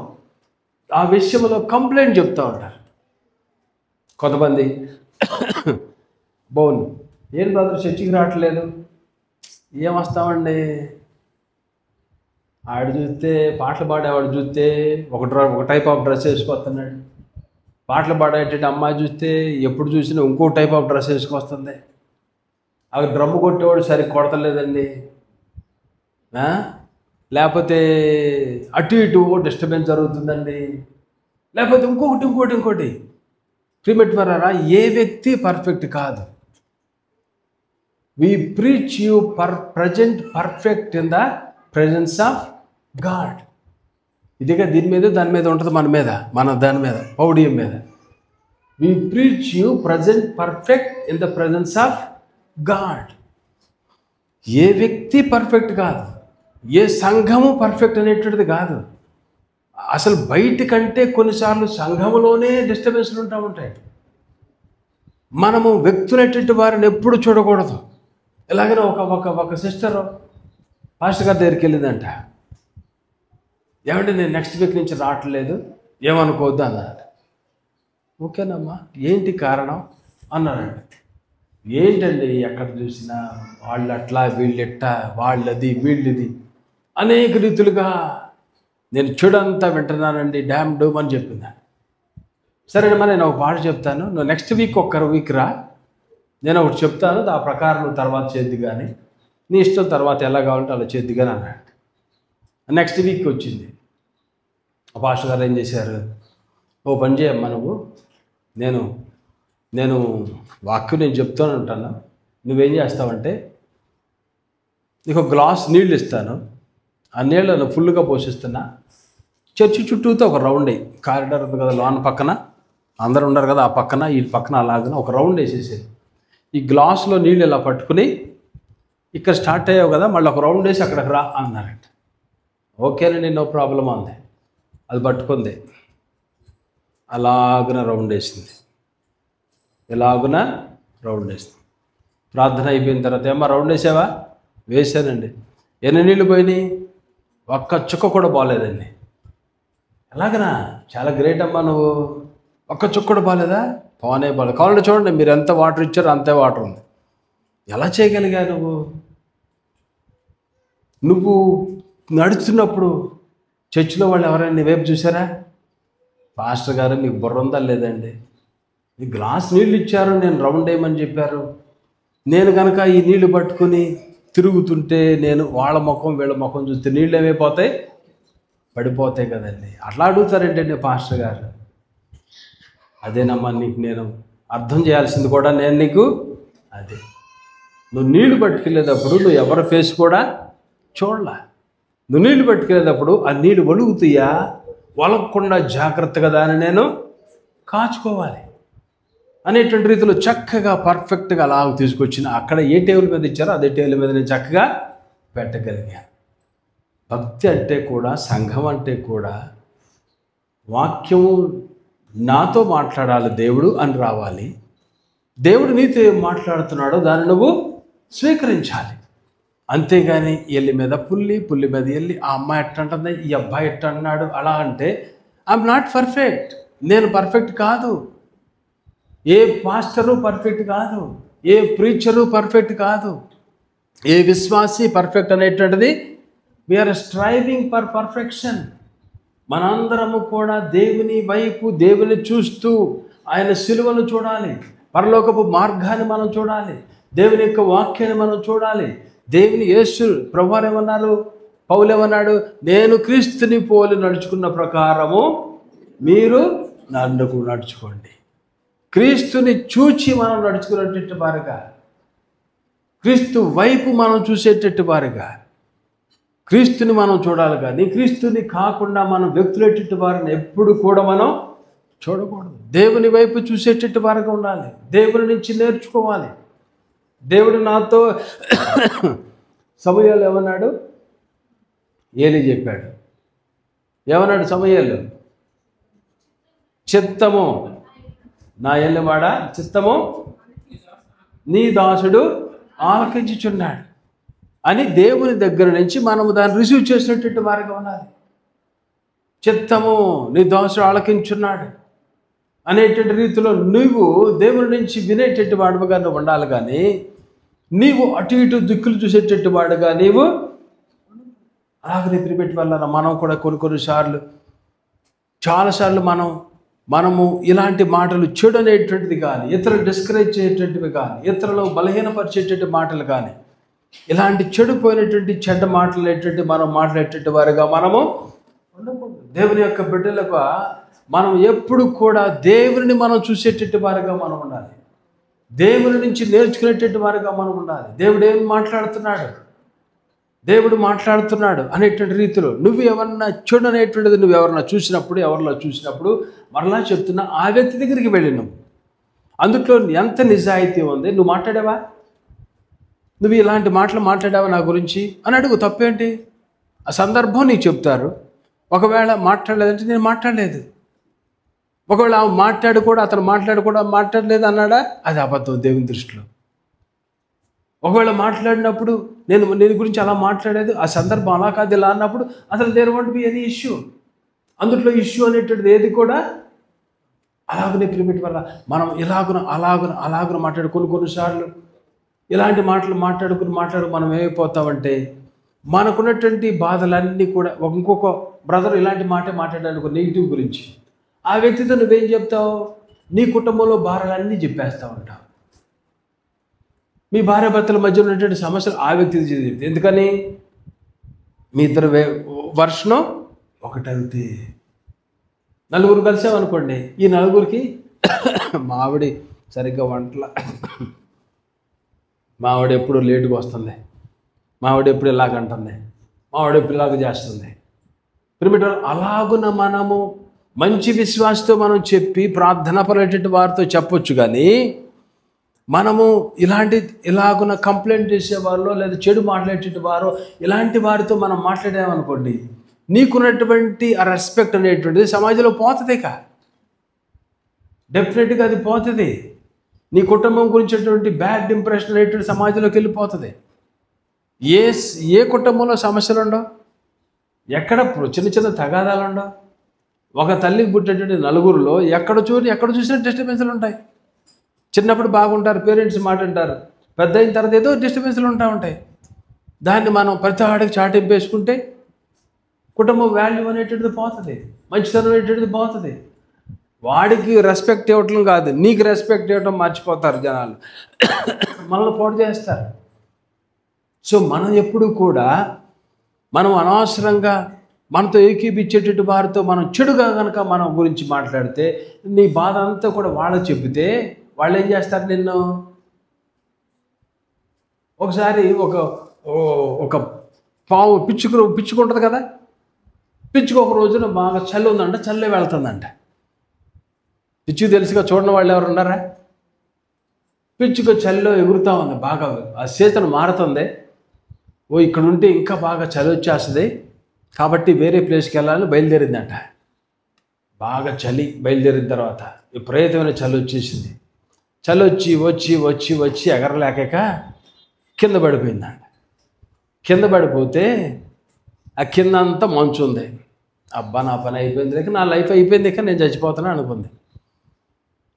ఆ విషయంలో కంప్లైంట్ చెప్తూ ఉంటారు. కొంతమంది బోన్ ఏం బ్రదర్ చర్చికి రావట్లేదు, ఏం వస్తామండి, ఆవిడ చూస్తే పాటలు పాడేవాడు చూస్తే ఒక టైప్ ఆఫ్ డ్రెస్ వేసుకొస్తున్నాడు, పాటలు పాడేటట్టు అమ్మాయి చూస్తే ఎప్పుడు చూసినా ఇంకో టైప్ ఆఫ్ డ్రెస్ వేసుకొస్తుంది, అవి డ్రమ్ము కొట్టేవాడు సరిగ్గా కొడతలేదండి, లేకపోతే అటు ఇటు డిస్టర్బెన్స్ జరుగుతుందండి, లేకపోతే ఇంకోటి ప్రిమిటివరారా, ఏ వ్యక్తి పర్ఫెక్ట్ కాదు. We preach you present perfect in the presence of God. ఇదిగా దీని మీద దాని మీద ఉంటుంది, మన దాని మీద పౌడియం మీద. We preach you present perfect in the presence of God. ఏ వ్యక్తి పర్ఫెక్ట్ కాదు, ఏ సంఘము పర్ఫెక్ట్ అనేటువంటిది కాదు. అసలు బయట కంటే కొన్నిసార్లు సంఘములోనే డిస్టర్బెన్స్లు ఉంటాయి. మనము వ్యక్తులైనటువంటి వారిని ఎప్పుడు చూడకూడదు. ఎలాగైనా ఒక సిస్టర్ పాస్టర్ గారి దగ్గరికి వెళ్ళిందంట. ఏమంటే నేను నెక్స్ట్ వీక్ నుంచి రావట్లేదు, ఏమనుకోవద్దు అన్నాడు. ఓకేనమ్మా, ఏంటి కారణం అన్నారండి. ఏంటండి ఎక్కడ చూసినా వాళ్ళు అట్లా వీళ్ళెట్టా, వాళ్ళది వీళ్ళది అనేక రీతులుగా నేను చెడంతా వింటున్నానండి, డ్యామ్ డూమ్ అని చెప్పింది. సరేనమ్మా, నేను ఒక పాట చెప్తాను, నువ్వు నెక్స్ట్ వీక్ వీక్ రా, నేను ఒకటి చెప్తాను, ఆ ప్రకారం నువ్వు తర్వాత చేద్ది కానీ, నీ ఇష్టం తర్వాత ఎలా కావాలంటే అలా చేద్ది కానీ అన్నాడు. నెక్స్ట్ వీక్ వచ్చింది. పాస్టర్ గారు ఏం చేశారు, ఓ పని చేయమ్మా నువ్వు, నేను వాక్యం నేను చెప్తూనే ఉంటాను, నువ్వేం చేస్తావంటే నీకు ఒక గ్లాస్ నీళ్ళు ఇస్తాను, ఆ నీళ్ళను ఫుల్గా పోషిస్తున్నా, చర్చి చుట్టూతో ఒక రౌండ్ అయ్యి, కారిడార్ ఉంది కదా లోన పక్కన, అందరు ఉండరు కదా ఆ పక్కన ఈ పక్కన, అలాగనే ఒక రౌండ్ వేసేసేది. ఈ గ్లాసులో నీళ్ళు ఇలా పట్టుకుని ఇక్కడ స్టార్ట్ అయ్యావు కదా, మళ్ళీ ఒక రౌండ్ వేసి అక్కడికి రా అన్నారంట. ఓకేనండి, నో ప్రాబ్లం అంది. అది పట్టుకుంది, అలాగున రౌండ్ వేసింది, ఇలాగున రౌండ్ వేసింది. ప్రార్థన అయిపోయిన తర్వాత, ఏమ్మా రౌండ్ వేసావా? వేసానండి. ఎన్ని నీళ్ళు పోయినాయి? ఒక్క చుక్క కూడా బాగలేదండి. ఎలాగనా, చాలా గ్రేట్ అమ్మా నువ్వు, ఒక్క చుక్క కూడా బాగలేదా? బాగాలేదు. కావాలంటే చూడండి, మీరు ఎంత వాటర్ ఇచ్చారో అంతే వాటర్ ఉంది. ఎలా చేయగలిగా నువ్వు నడుస్తున్నప్పుడు చర్చిలో వాళ్ళు ఎవరైనా నీ వైపు చూసారా? పాస్టర్ గారు మీకు బుర్ర ఉందా లేదండి, ఈ గ్లాస్ నీళ్ళు ఇచ్చారు, నేను రౌండ్ వేయమని చెప్పారు, నేను కనుక ఈ నీళ్లు పట్టుకుని తిరుగుతుంటే నేను వాళ్ళ ముఖం వీళ్ళ ముఖం చూస్తే నీళ్ళు ఏమైపోతాయి? పడిపోతాయి కదండి. అట్లా అడుగుతారేంటండి పాస్టర్ గారు? అదేనమ్మా నీకు నేను అర్థం చేయాల్సింది కూడా నేను నీకు అదే. నువ్వు నీళ్లు పట్టుకెళ్ళేటప్పుడు నువ్వు ఎవరి ఫేస్ కూడా చూడలా. నువ్వు నీళ్లు పట్టుకెళ్ళేటప్పుడు ఆ నీళ్ళు వలుగుతాయా, వలగకుండా జాగ్రత్తగా దాన్ని నేను కాచుకోవాలి అనేటువంటి రీతిలో చక్కగా పర్ఫెక్ట్గా అలా తీసుకొచ్చిన అక్కడ ఏ టేబుల్ మీద ఇచ్చారో అదే టేబుల్ మీద నేను చక్కగా పెట్టగలిగాను. భక్తి అంటే కూడా, సంఘం అంటే కూడా వాక్యము నాతో మాట్లాడాలి దేవుడు అని రావాలి. దేవుడు నీతో ఏం మాట్లాడుతున్నాడో దాన్ని నువ్వు స్వీకరించాలి. అంతేగాని ఎల్లి మీద పుల్లి మీద ఎల్లి, ఆ అమ్మాయి ఎట్ట అంటుంది, ఈ అబ్బాయి ఎట్ట అన్నాడు అలా అంటే ఐఎమ్ నాట్ పర్ఫెక్ట్, నేను పర్ఫెక్ట్ కాదు. ఏ పాస్టరు పర్ఫెక్ట్ కాదు, ఏ ప్రీచరు పర్ఫెక్ట్ కాదు, ఏ విశ్వాసి పర్ఫెక్ట్ అనేటువంటిది వీఆర్ స్ట్రైవింగ్ ఫర్ పర్ఫెక్షన్. మనందరము కూడా దేవుని వైపు, దేవుని చూస్తూ ఆయన శిలువను చూడాలి, పరలోకపు మార్గాన్ని మనం చూడాలి, దేవుని యొక్క వాక్యాన్ని మనం చూడాలి. దేవుని యేసు ప్రభువారు ఏమన్నారు, పౌలు ఏమన్నాడు, నేను క్రీస్తుని పోలి నడుచుకున్న ప్రకారము మీరు నడుచుకోండి. క్రీస్తుని చూచి మనం నడుచుకునేటట్టు వారుగా, క్రీస్తు వైపు మనం చూసేటట్టు వారుగా క్రీస్తుని మనం చూడాలి. కానీ క్రీస్తుని కాకుండా మనం వ్యక్తులెట్టు వారిని ఎప్పుడు కూడా మనం చూడకూడదు. దేవుని వైపు చూసేటట్టు వారుగా ఉండాలి, దేవుని నుంచి నేర్చుకోవాలి. దేవుడు నాతో సమూయేలు ఏమన్నాడు, ఏలీ చెప్పాడు, ఏమన్నాడు సమూయేలు, చిత్తము నా ఎల్లవాడ, చిత్తము నీ దాసుడు ఆలకించుచున్నాడు అని దేవుని దగ్గర నుంచి మనము దాన్ని రిసీవ్ చేసినటువంటి వారిగా ఉండాలి. చిత్తము నీ దాసుడు ఆలకించున్నాడు అనేటువంటి రీతిలో నువ్వు దేవుని నుంచి వినేటట్టు వాడుగా నువ్వు ఉండాలి. కానీ నీవు అటు ఇటు దిక్కులు చూసేటట్టు వాడుగా నీవు అలాగనే ప్రిపెట్టి వల్ల మనం కూడా కొన్నిసార్లు చాలాసార్లు మనము ఇలాంటి మాటలు చెడు అనేటువంటిది కానీ, ఇతరులు డిస్కరేజ్ చేసేటటువంటివి కానీ, ఇతరులు బలహీనపరిచేటటువంటి మాటలు కానీ ఇలాంటి చెడిపోయినటువంటి చెడ్డ మాట్లాడేటువంటి మనం మాట్లాడేటువంటి వారుగా మనము ఉండకూడదు. దేవుని యొక్క బిడ్డలకు మనం ఎప్పుడు కూడా దేవుని మనం చూసేటటువంటి వారుగా మనం ఉండాలి. దేవుని నుంచి నేర్చుకునేటటువంటి వారుగా మనం ఉండాలి. దేవుడు ఏం మాట్లాడుతున్నాడు, దేవుడు మాట్లాడుతున్నాడు అనేటువంటి రీతిలో నువ్వు ఎవరన్నా చెడు అనేటువంటిది నువ్వు ఎవరన్నా చూసినప్పుడు, ఎవరిలో చూసినప్పుడు మరలా చెప్తున్నా ఆ వ్యక్తి దగ్గరికి వెళ్ళి అందుట్లో ఎంత నిజాయితీ ఉంది, నువ్వు మాట్లాడావా, నువ్వు ఇలాంటి మాటలు మాట్లాడావా నా గురించి అని అడుగు. తప్పేంటి? ఆ సందర్భం నీకు చెప్తారు. ఒకవేళ మాట్లాడలేదంటే నేను మాట్లాడలేదు, ఒకవేళ అతను మాట్లాడలేదు అన్నాడా, అది అబద్ధం దేవుని దృష్టిలో. ఒకవేళ మాట్లాడినప్పుడు నేను గురించి అలా మాట్లాడేది, ఆ సందర్భం అలా కాదు ఇలా అన్నప్పుడు అసలు there won't be any issue. అందులో ఇష్యూ అనేటువంటిది ఏది కూడా అలాగనే ప్రిమిట్ వల్ల మనం అలాగున కొన్నిసార్లు ఇలాంటి మాటలు మాట్లాడు మనం ఏమైపోతామంటే మనకున్నటువంటి బాధలన్నీ కూడా ఇంకొక బ్రదర్ ఇలాంటి మాట్లాడాడు నెగిటివ్ గురించి, ఆ వ్యక్తితో నువ్వేం చెప్తావు, నీ కుటుంబంలో భారాలన్నీ చెప్పేస్తూ ఉంటావు. మీ భార్యాభర్తల మధ్య ఉన్నటువంటి సమస్యలు ఆ వ్యక్తి చెప్తే, ఎందుకని మీ ఇద్దరు వర్షం ఒకటవుతే నలుగురు కలిసామనుకోండి, ఈ నలుగురికి మావిడి సరిగ్గా వంటల, మావిడ ఎప్పుడు లేటుగా వస్తుంది, మావిడ ఎప్పుడు ఇలాగంటుంది, మావిడ ఎప్పుడు ఇలాగ చేస్తుంది. ప్రిమిటర్ అలాగున మనము మంచి విశ్వాసంతో మనం చెప్పి ప్రార్థన పరేటటువంటి వారితో చెప్పొచ్చు. కానీ మనము ఇలాగున కంప్లైంట్ చేసేవారిలో లేదా చెడు మాట్లాడేటువంటి వారు ఇలాంటి వారితో మనం మాట్లాడామనుకోండి, నీకున్నటువంటి ఆ రెస్పెక్ట్ అనేటువంటిది సమాజంలో పోతుంది. డెఫినెట్గా అది పోతుంది. నీ కుటుంబం గురించినటువంటి బ్యాడ్ ఇంప్రెషన్ అనేటువంటి సమాజంలోకి వెళ్ళిపోతుంది. ఏ కుటుంబంలో సమస్యలు ఉండవు, ఎక్కడ చిన్న చిన్న తగాదాలు ఉండవు. ఒక తల్లికి పుట్టేటువంటి నలుగురిలో ఎక్కడ చూసినా డిస్టర్బెన్స్లు ఉంటాయి. చిన్నప్పుడు బాగుంటారు, పేరెంట్స్ మాట అంటారు, పెద్ద అయిన తర్వాత ఏదో డిస్టర్బెన్స్లు ఉంటాయి. దాన్ని మనం ప్రతి ఆడికి చాటింపేసుకుంటే కుటుంబం వాల్యూ అనేటువంటిది పోతుంది, మంచితనం అనేటువంటిది పోతుంది. వాడికి రెస్పెక్ట్ ఇవ్వటం కాదు, నీకు రెస్పెక్ట్ ఇవ్వటం మర్చిపోతారు జనాలు, మనల్ని పోటు చేస్తారు. సో మనం ఎప్పుడు కూడా మనం అనవసరంగా మనతో ఏకీపించేటటువంటి వారితో మనం చెడుగా కనుక మన గురించి మాట్లాడితే, నీ బాధ అంతా కూడా వాళ్ళకి చెబితే వాళ్ళు ఏం చేస్తారు, నిన్ను ఒకసారి ఒక పాము పిచ్చుకుంటుంది కదా, పిచ్చుకు ఒక రోజున బాగా చలి ఉందంట, చల్లే వెళ్తుందంట. పిచ్చుకు తెలుసుగా, చూడని వాళ్ళు ఎవరు ఉన్నారా? పిచ్చుకు చలిలో ఎగురుతూ ఉంది, బాగా ఆ సీజన్ మారుతుంది. ఇక్కడ ఉంటే ఇంకా బాగా చలి వచ్చేస్తుంది కాబట్టి వేరే ప్లేస్కి వెళ్ళాలని బయలుదేరిందంట. బాగా చలి బయలుదేరిన తర్వాత విపరీతమైన చలి వచ్చేసింది. చలి వచ్చి ఎగరలేక కింద పడిపోయిందంట. కింద పడిపోతే ఆ కింద అంతా మంచు ఉంది. అబ్బా నా పని అయిపోయింది లేక, నా లైఫ్ అయిపోయింది ఇక, నేను చచ్చిపోతాను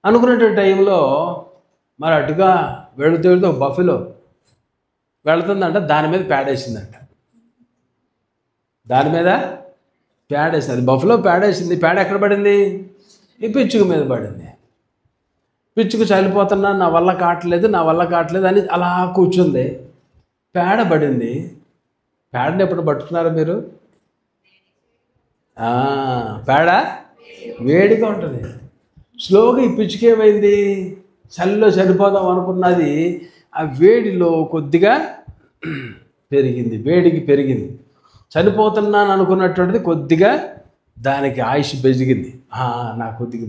అనుకునేటువంటి టైంలో మరి అటుగా వెళుతూ ఒక బఫెలో వెళుతుందంట, దాని మీద పేడేసిందంట. అది బఫెలో పేడేసింది. పేడ ఎక్కడ పడింది? ఈ పిచ్చుకు మీద పడింది. పిచ్చుకు చనిపోతున్నా, నా వల్ల కావట్లేదు అని అలా కూర్చుంది. పేడ పడింది. పేడని ఎప్పుడు పట్టుకున్నారా మీరు? పేడ వేడిగా ఉంటుంది. స్లోగా ఈ పిచ్చుకు ఏమైంది, చలిలో చనిపోదాం అనుకున్నది ఆ వేడిలో కొద్దిగా పెరిగింది, వేడికి పెరిగింది. చనిపోతున్నాను అనుకున్నటువంటిది కొద్దిగా దానికి ఆయుష్ పెరిగింది. నాకు కొద్దిగా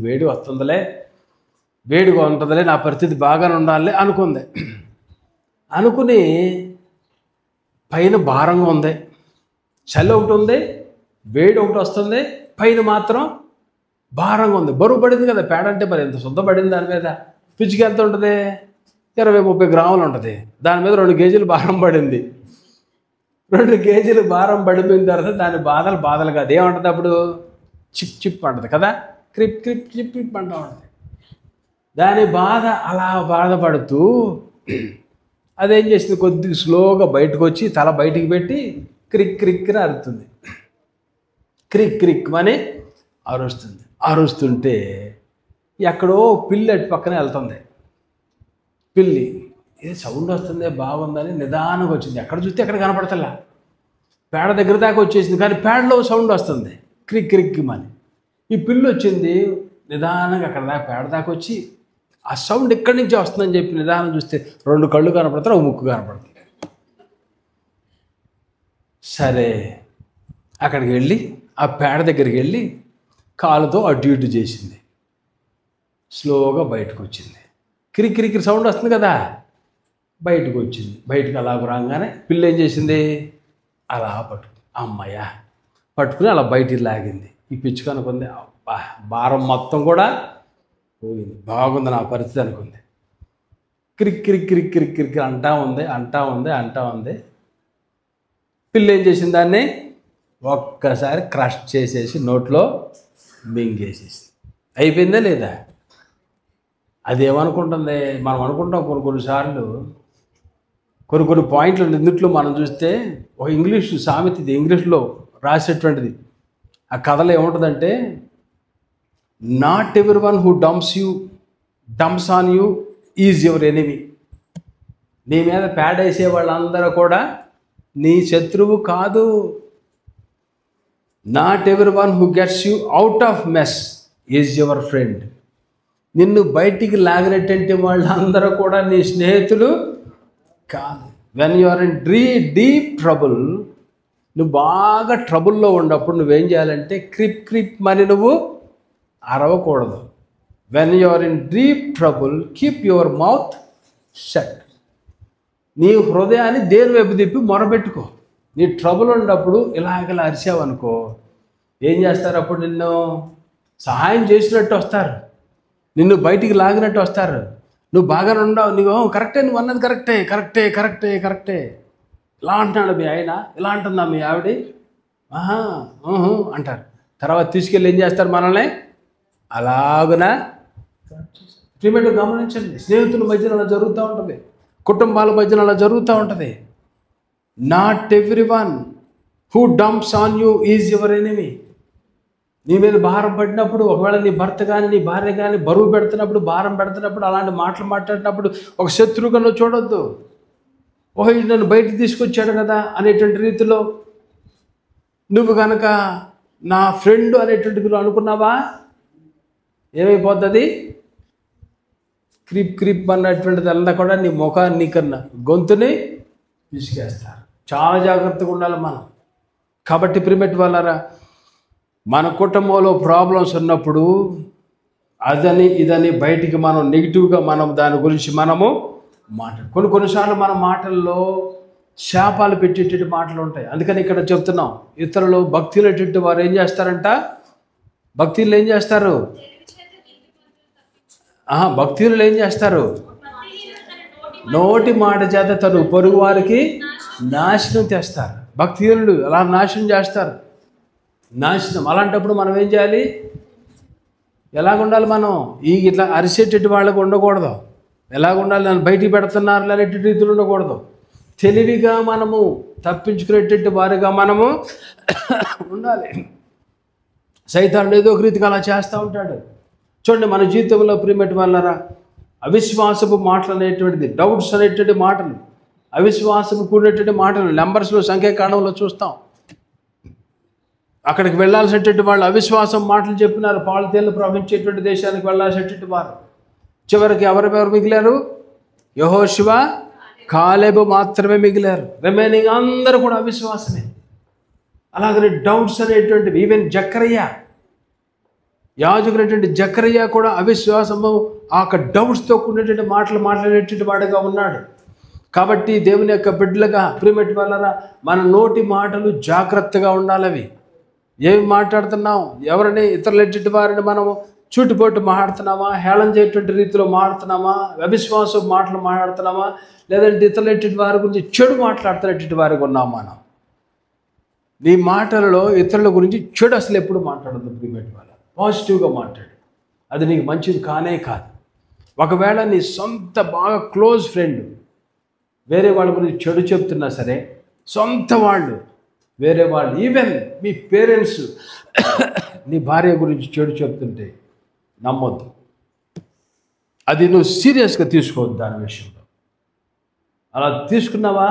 వేడిగా ఉంటుందిలే, నా పరిస్థితి బాగానే ఉండాలి అనుకుంది. అనుకుని పైన భారంగా ఉంది, చలి ఒకటి ఉంది, వేడి ఒకటి వస్తుంది, పైన మాత్రం భారంగా ఉంది. బరువు పడింది కదా పేడ అంటే, మరి ఎంత శుద్ధ పడింది దాని మీద. పిచ్చుకి ఎంత ఉంటుంది? 20-30 గ్రాములు ఉంటుంది. దాని మీద 2 కేజీలు భారం పడింది. 2 కేజీలు భారం పడిపోయిన తర్వాత దాని బాధలు కాదు, ఏమంటుంది అప్పుడు? చిప్ అంటుంది కదా, క్రిప్ చిప్ అంటూ ఉంటుంది. దాని బాధ అలా బాధపడుతూ అదేం చేసింది, కొద్దిగా స్లోగా బయటకు వచ్చి తల బయటికి పెట్టి క్రిక్ అరుస్తుంది. క్రిక్ అని అరుస్తుంటే ఎక్కడో పిల్లి అటు పక్కనే వెళ్తుంది. పిల్లి ఇది సౌండ్ వస్తుంది బాగుందని నిదానంగా వచ్చింది. ఎక్కడ చూస్తే ఎక్కడ కనపడతలా, పేడ దగ్గర దాకా వచ్చేసింది, కానీ పేడలో సౌండ్ వస్తుంది క్రిక్ క్రిక్ అని. ఈ పిల్లి వచ్చింది నిదానంగా అక్కడ దాకా పేడ దాకా వచ్చి ఆ సౌండ్ ఇక్కడి నుంచి వస్తుందని చెప్పి నిదానం చూస్తే 2 కళ్ళు కనపడతారు, 1 ముక్కు కనపడుతుంది. సరే అక్కడికి వెళ్ళి ఆ పేడ దగ్గరికి వెళ్ళి కాలుతో అటు ఇటు చేసింది. స్లోగా బయటకు వచ్చింది. కిరికి కిరికి సౌండ్ వస్తుంది కదా, బయటకు వచ్చింది. బయటకు అలా రాగానే పిల్ల ఏం చేసింది, అలా అమ్మయ్య పట్టుకుని అలా బయటికి లాగింది. ఈ పిచ్చుక అనుకుంది, అబ్బా భారం మొత్తం కూడా పోయింది, బాగుంది నా పరిస్థితి అనుకుంది. కిరిక్ కిరిక్ కిరిక్ కిరిక్ కిరిక్ అంటా ఉంది. పిల్ల ఏం చేసింది, దాన్ని ఒక్కసారి క్రష్ చేసేసి నోట్లో మింగేసేసి అయిపోయిందా లేదా. అదేమనుకుంటుంది, మనం అనుకుంటాం కొన్నిసార్లు కొన్ని పాయింట్లు ఇందుట్లో మనం చూస్తే ఒక ఇంగ్లీష్ సామెత, ఇది ఇంగ్లీష్లో రాసేటువంటిది. ఆ కథలో ఏముంటుందంటే, not every one who dumps on you is your enemy. నీ మీద పేడేసే వాళ్ళందరూ కూడా నీ శత్రువు కాదు. Not every one who gets you out of mess is your friend. నిన్ను బయటికి లాగినటువంటి వాళ్ళందరూ కూడా నీ స్నేహితులు కాదు. When you are in deep trouble, నువ్వు బాగా ట్రబుల్లో ఉన్నప్పుడు నువ్వేం చేయాలంటే క్రిప్ క్రిప్ మరి నువ్వు అరవకూడదు. When you are in deep trouble keep your mouth shut. నీ హృదయాన్ని దేని వైపు తిప్పి మొరబెట్టుకో. నీ ట్రబుల్ ఉన్నప్పుడు ఇలాగలా అరిచావనుకో, ఏం చేస్తారు, అప్పుడు నిన్ను సహాయం చేసినట్టు వస్తారు, నిన్ను బయటికి లాగినట్టు వస్తారు. నువ్వు బాగా ఉండవు, నువ్వు కరెక్టే, నువ్వు అన్నది కరెక్టే ఇలా అంటున్నాడు మీ ఆయన, ఇలా అంటుందా మీ ఆవిడ, అంటారు. తర్వాత తీసుకెళ్ళి ఏం చేస్తారు, మనల్ని అలాగునా. ప్రియమైన గమనించండి, స్నేహితుల మధ్యన అలా జరుగుతూ ఉంటుంది, కుటుంబాల మధ్యన అలా జరుగుతూ ఉంటుంది. Not every one who dumps on you is your enemy. నీ మీద భారం పడినప్పుడు, ఒకవేళ నీ భర్త కానీ నీ భార్య కానీ బరువు పెడుతున్నప్పుడు, భారం పెడుతున్నప్పుడు, అలాంటి మాటలు మాట్లాడినప్పుడు ఒక శత్రువుగా నువ్వు చూడొద్దు. ఓహో ఇది నన్ను బయటికి తీసుకొచ్చాడు కదా అనేటువంటి రీతిలో నువ్వు కనుక నా ఫ్రెండ్ అనేటువంటిది అనుకున్నావా, ఏమైపోతుంది, క్రిప్ అన్నటువంటిది అంతా కూడా నీ ముఖాన్ని కన్నా గొంతుని పిసికేస్తారు. చాలా జాగ్రత్తగా ఉండాలి మనం. కాబట్టి ప్రియమైన వాళ్ళారా, మన కుటుంబంలో ప్రాబ్లమ్స్ ఉన్నప్పుడు అదని ఇదని బయటికి మనం నెగిటివ్గా మనం దాని గురించి మనము కొన్నిసార్లు మన మాటల్లో శాపాలు పెట్టేటటువంటి మాటలు ఉంటాయి. అందుకని ఇక్కడ చెప్తున్నాం, ఇతరులు భక్తులటువంటి వారు ఏం చేస్తారంట, భక్తులు ఏం చేస్తారు, భక్తులు ఏం చేస్తారు, నోటి మాట చేత తను పొరుగు వారికి నాశనం తెస్తారు. భక్తులు అలా నాశనం చేస్తారు, నాశనం. అలాంటప్పుడు మనం ఏం చేయాలి, ఎలాగుండాలి, మనం ఇట్లా అరిసేటట్టు వాళ్ళకు ఉండకూడదు. ఎలాగుండాలి, నన్ను బయటికి పెడుతున్నారు అనేటి రీతిలో ఉండకూడదు. తెలివిగా మనము తప్పించుకునేటట్టు వారిగా మనము ఉండాలి. సైతానుడు ఏదో ఒక రీతిగా అలా చేస్తూ ఉంటాడు. చూడండి, మన జీవితంలో ప్రియమైన వాళ్ళారా, అవిశ్వాసపు మాటలు అనేటువంటిది, డౌట్స్ అనేటువంటి మాటలు, అవిశ్వాసపు కూడినటువంటి మాటలు నెంబర్స్లో సంఖ్యాకాండంలో చూస్తాం. అక్కడికి వెళ్ళాల్సినటువంటి వాళ్ళు అవిశ్వాసం మాటలు చెప్పినారు. పాలు తేళ్లు ప్రవహించేటువంటి దేశానికి వెళ్ళాల్సినటువంటి వారు చివరికి ఎవరెవరు మిగిలారు, యెహోషువ, కాలేబు మాత్రమే మిగిలారు. రిమైనింగ్ అందరూ కూడా అవిశ్వాసమే. అలాగనే డౌట్స్ అనేటువంటివి, ఈవెన్ జకర్య, యాజకుడైనటువంటి జకర్య కూడా అవిశ్వాసము ఆ డౌట్స్తో కూడినటువంటి మాటలు మాట్లాడేటువంటి వాడుగా ఉన్నాడు. కాబట్టి దేవుని యొక్క బిడ్డలుగా ప్రియమైన వాళ్ళారా, మన నోటి మాటలు జాగ్రత్తగా ఉండాలి. అవి ఏమి మాట్లాడుతున్నాం, ఎవరిని ఇతరులెట్టి వారిని మనము చూటుపోటు మాట్లాడుతున్నామా, హేళన చేయటువంటి రీతిలో మాట్లాడుతున్నామా, అవిశ్వాసం మాటలు మాట్లాడుతున్నామా, లేదంటే ఇతరులెట్టి వారి గురించి చెడు మాట్లాడుతున్నటువంటి వారికి ఉన్నాం మనం. నీ మాటలలో ఇతరుల గురించి చెడు అసలు ఎప్పుడు మాట్లాడద్దు ప్రియమైన వాళ్ళ, పాజిటివ్గా మాట్లాడు. అది నీకు మంచిది కానే కాదు. ఒకవేళ నీ సొంత బాగా క్లోజ్ ఫ్రెండ్ వేరే వాళ్ళ గురించి చెడు చెప్తున్నా సరే, సొంత వాళ్ళు వేరే వాళ్ళు, ఈవెన్ మీ పేరెంట్స్ నీ భార్య గురించి చెడు చెప్తుంటే నమ్మొద్దు. అది నువ్వు సీరియస్గా తీసుకోవద్దు దాని విషయంలో. అలా తీసుకున్నావా,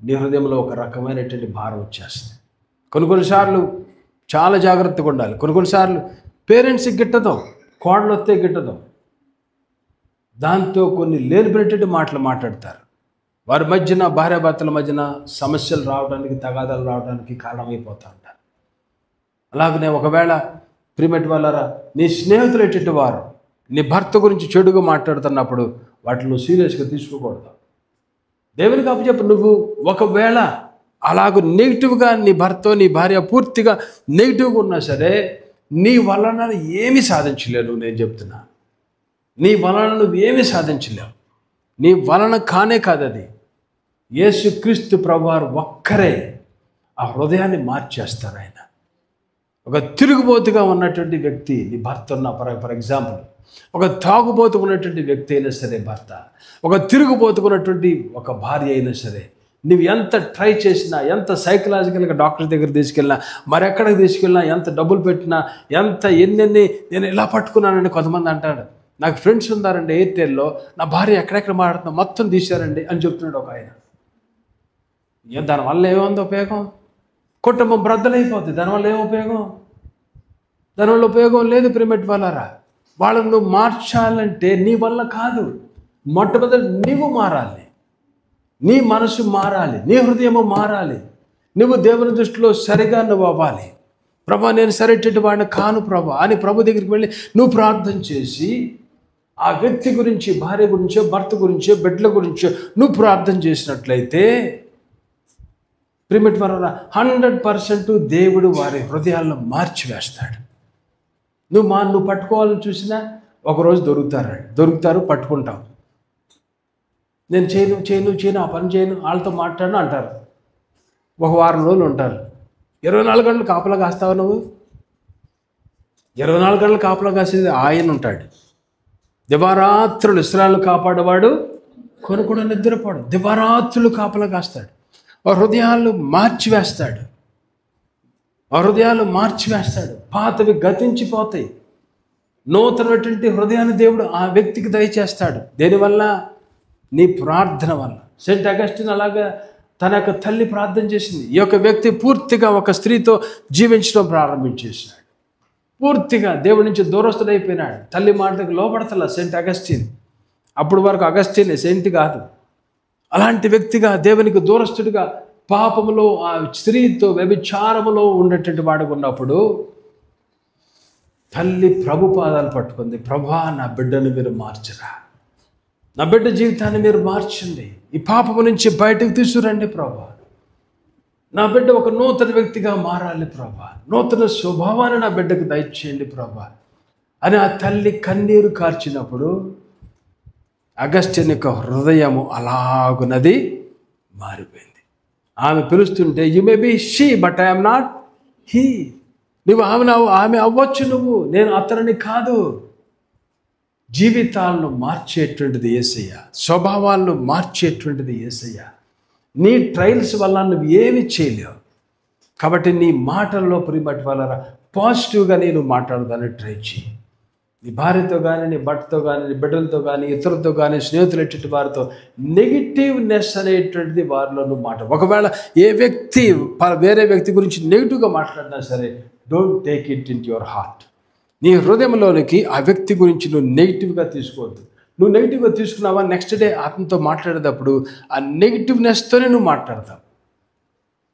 నీ హృదయంలో ఒక రకమైనటువంటి భారం వచ్చేస్తుంది. కొన్నిసార్లు చాలా జాగ్రత్తగా ఉండాలి. కొన్నిసార్లు పేరెంట్స్కి గిట్టదు, కోడలు వస్తే గిట్టదు. దాంతో కొన్ని లేనిపోయినటువంటి మాటలు మాట్లాడతారు. వారి మధ్యన, భార్యాభర్తల మధ్యన సమస్యలు రావడానికి, తగాదాలు రావడానికి కారణమైపోతూ ఉంటారు. అలాగనే ఒకవేళ ప్రియమైన వాళ్ళారా, నీ స్నేహితులు ఎటువంటి వారు నీ భర్త గురించి చెడుగా మాట్లాడుతున్నప్పుడు వాటిని నువ్వు సీరియస్గా తీసుకోకూడదు. దేవునికి అప్పచెప్పు. నువ్వు ఒకవేళ అలాగ నెగిటివ్గా నీ భర్త, నీ భార్య పూర్తిగా నెగిటివ్గా ఉన్నా సరే, నీ వలన ఏమీ సాధించలేవు. నేను చెప్తున్నా, నీ వలన నువ్వు ఏమీ సాధించలేవు. నీ వలన కానే కాదు అది. యేసుక్రీస్తు ప్రభువారు ఒక్కరే ఆ హృదయాన్ని మార్చేస్తారు. ఆయన ఒక తిరుగుబోతుగా ఉన్నటువంటి వ్యక్తి నీ భర్త ఉన్న, ఫర్ ఎగ్జాంపుల్ ఒక తాగుబోతు ఉన్నటువంటి వ్యక్తి అయినా సరే భర్త, ఒక తిరుగుబోతుకున్నటువంటి ఒక భార్య అయినా సరే, నువ్వు ఎంత ట్రై చేసినా, ఎంత సైకలాజికల్గా డాక్టర్ దగ్గర తీసుకెళ్ళినా, మరెక్కడికి తీసుకెళ్ళినా, ఎంత డబ్బులు పెట్టినా, ఎంత ఎన్నెన్ని నేను ఇలా పట్టుకున్నానండి. కొంతమంది అంటాడు, నాకు ఫ్రెండ్స్ ఉన్నారండి ఎయిర్టెల్లో, నా భార్య ఎక్కడెక్కడ మాట్లాడుతున్నా మొత్తం తీశారండి అని చెప్తున్నాడు ఒక ఆయన. దానివల్ల ఏముంది ఉపయోగం? కుటుంబం బ్రద్దలైపోతుంది. దానివల్ల ఏం ఉపయోగం? దానివల్ల ఉపయోగం లేదు. ప్రియమైన వాళ్ళారా, వాళ్ళని నువ్వు మార్చాలంటే నీ వల్ల కాదు. మొట్టమొదటి నీవు మారాలి, నీ మనసు మారాలి, నీ హృదయము మారాలి. నువ్వు దేవుని దృష్టిలో సరిగా నువ్వు అవ్వాలి. ప్రభా, నేను సరైనటువంటి వాడిని కాను ప్రభా అని ప్రభు దగ్గరికి వెళ్ళి నువ్వు ప్రార్థన చేసి, ఆ వ్యక్తి గురించి, భార్య గురించో, భర్త గురించో, బిడ్డల గురించో నువ్వు ప్రార్థన చేసినట్లయితే ప్రియమైన వారా, 100% దేవుడు వారి హృదయాలను మార్చివేస్తాడు. నువ్వు పట్టుకోవాలని చూసినా ఒకరోజు దొరుకుతారు, పట్టుకుంటాం. నేను చేయను, ఆ పని చేయను, వాళ్ళతో మాట్లాడను అంటారు. ఒక వారం రోజులు ఉంటారు. 24 గంటలు కాపలా కాస్తావు నువ్వు? 24 గంటలు కాపలా కాసేది ఆయన ఉంటాడు. దివారాత్రులు ఇశ్రాయేలును కాపాడేవాడు కొను కూడా నిద్రపోడు. దివారాత్రులు కాపలా కాస్తాడు. ఆ హృదయాలు మార్చివేస్తాడు. పాతవి గతించిపోతాయి. నూతనటువంటి హృదయాన్ని దేవుడు ఆ వ్యక్తికి దయచేస్తాడు. దేనివల్ల? నీ ప్రార్థన వల్ల. సెయింట్ అగస్టిన్ అలాగా తన యొక్క తల్లి ప్రార్థన చేసింది. ఈ యొక్క వ్యక్తి పూర్తిగా ఒక స్త్రీతో జీవించడం ప్రారంభించేసినాడు. పూర్తిగా దేవుడి నుంచి దూరస్తుడైపోయినాడు. తల్లి మాటలకు లోపడతల సెయింట్ అగస్టిన్. అప్పుడు వరకు అగస్టిన్ సెయింట్ కాదు. అలాంటి వ్యక్తిగా, దేవునికి దూరస్తుడిగా, పాపములో, ఆ స్త్రీతో వ్యభిచారములో ఉండేటువంటి వాడుగా ఉన్నప్పుడు తల్లి ప్రభు పాదాలు పట్టుకుంది. ప్రభా, నా బిడ్డను మీరు మార్చరా, నా బిడ్డ జీవితాన్ని మీరు మార్చండి, ఈ పాపము నుంచి బయటకు తీసుకురండి ప్రభా, నా బిడ్డ ఒక నూతన వ్యక్తిగా మారాలి ప్రభా, నూతన స్వభావాన్ని నా బిడ్డకు దయచేయండి ప్రభా అని ఆ తల్లి కన్నీరు కార్చినప్పుడు అగస్టిన్ యొక్క హృదయము అలాగున్నది మారిపోయింది. ఆమె పిలుస్తుంటే, you may be she but I'm not he. నువ్వు ఆమె అవ్వచ్చు, నువ్వు, నేను అతనిని కాదు. జీవితాలను మార్చేటువంటిది యేసయ్య, స్వభావాలను మార్చేటువంటిది యేసయ్య. నీ ట్రయల్స్ వల్ల నువ్వు ఏమి చేయలేవు. కాబట్టి నీ మాటల్లో ప్రియమైన వాళ్ళ పాజిటివ్గా నేను మాట్లాడదాన్ని ట్రై చేయి. నీ భార్యతో కానీ, నీ భర్తతో కానీ, నీ బిడ్డలతో కానీ, ఇతరులతో కానీ, స్నేహితులు ఎట్టి వారితో నెగిటివ్నెస్ అనేటువంటిది వారిలో నువ్వు మాట. ఒకవేళ ఏ వ్యక్తి వేరే వ్యక్తి గురించి నెగిటివ్గా మాట్లాడినా సరే, don't take it in your heart. నీ హృదయంలోనికి ఆ వ్యక్తి గురించి నువ్వు నెగిటివ్గా తీసుకోవద్దు. నువ్వు నెగిటివ్గా తీసుకున్నావా, నెక్స్ట్ డే అతనితో మాట్లాడేటప్పుడు ఆ నెగిటివ్నెస్తోనే నువ్వు మాట్లాడతావు.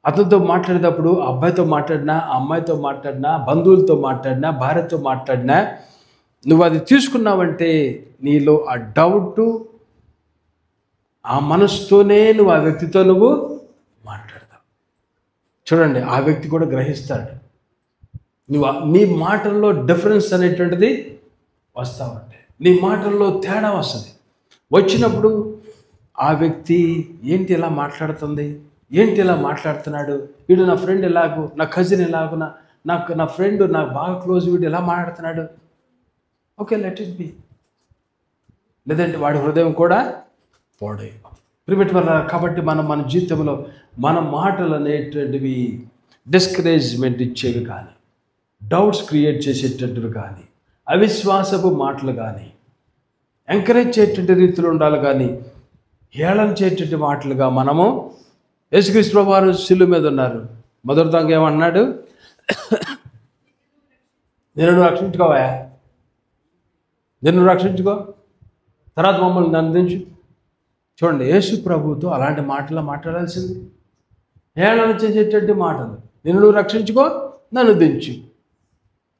అతనితో మాట్లాడేటప్పుడు అబ్బాయితో మాట్లాడినా, అమ్మాయితో మాట్లాడినా, బంధువులతో మాట్లాడినా, భార్యతో మాట్లాడినా, నువ్వు అది తీసుకున్నావంటే నీలో ఆ డౌటు, ఆ మనసుతోనే నువ్వు ఆ వ్యక్తితో నువ్వు మాట్లాడతావు. చూడండి, ఆ వ్యక్తి కూడా గ్రహిస్తాడు. నీ మాటల్లో డిఫరెన్స్ అనేటువంటిది వస్తావంటే, నీ మాటల్లో తేడా వస్తుంది. వచ్చినప్పుడు ఆ వ్యక్తి ఏంటి ఇలా మాట్లాడుతుంది, ఏంటి ఇలా మాట్లాడుతున్నాడు, వీడు నా ఫ్రెండ్ ఎలాగో, నా కజిన్ ఎలాగో, నా ఫ్రెండ్ నాకు బాగా క్లోజ్, వీడు ఎలా మాట్లాడుతున్నాడు, ఓకే లెట్ ఇట్ బి. లేదంటే వాడి హృదయం కూడా పోడే ప్రిమిట్ వల్ల. కాబట్టి మన జీవితంలో మన మాటలు అనేటువంటివి డిస్కరేజ్మెంట్ ఇచ్చేవి కానీ, డౌట్స్ క్రియేట్ చేసేటటువంటివి కానీ, అవిశ్వాసపు మాటలు కానీ, ఎంకరేజ్ చేసేటువంటి రీతిలో ఉండాలి. కానీ హేళన చేసేటువంటి మాటలుగా మనము యేసుక్రీస్తు ప్రభువారు శిలువ మీద ఉన్నారు. మొదటి దొంగ ఏమన్నాడు? నిన్ను రక్షించుకోవా, నిన్ను రక్షించుకో, తర్వాత మమ్మల్ని నన్ను దించు. చూడండి, యేసు ప్రభుతో అలాంటి మాటలు మాట్లాడాల్సింది. హేళన చేసేటువంటి మాటలు, నిన్ను నువ్వు రక్షించుకో, నన్ను దించు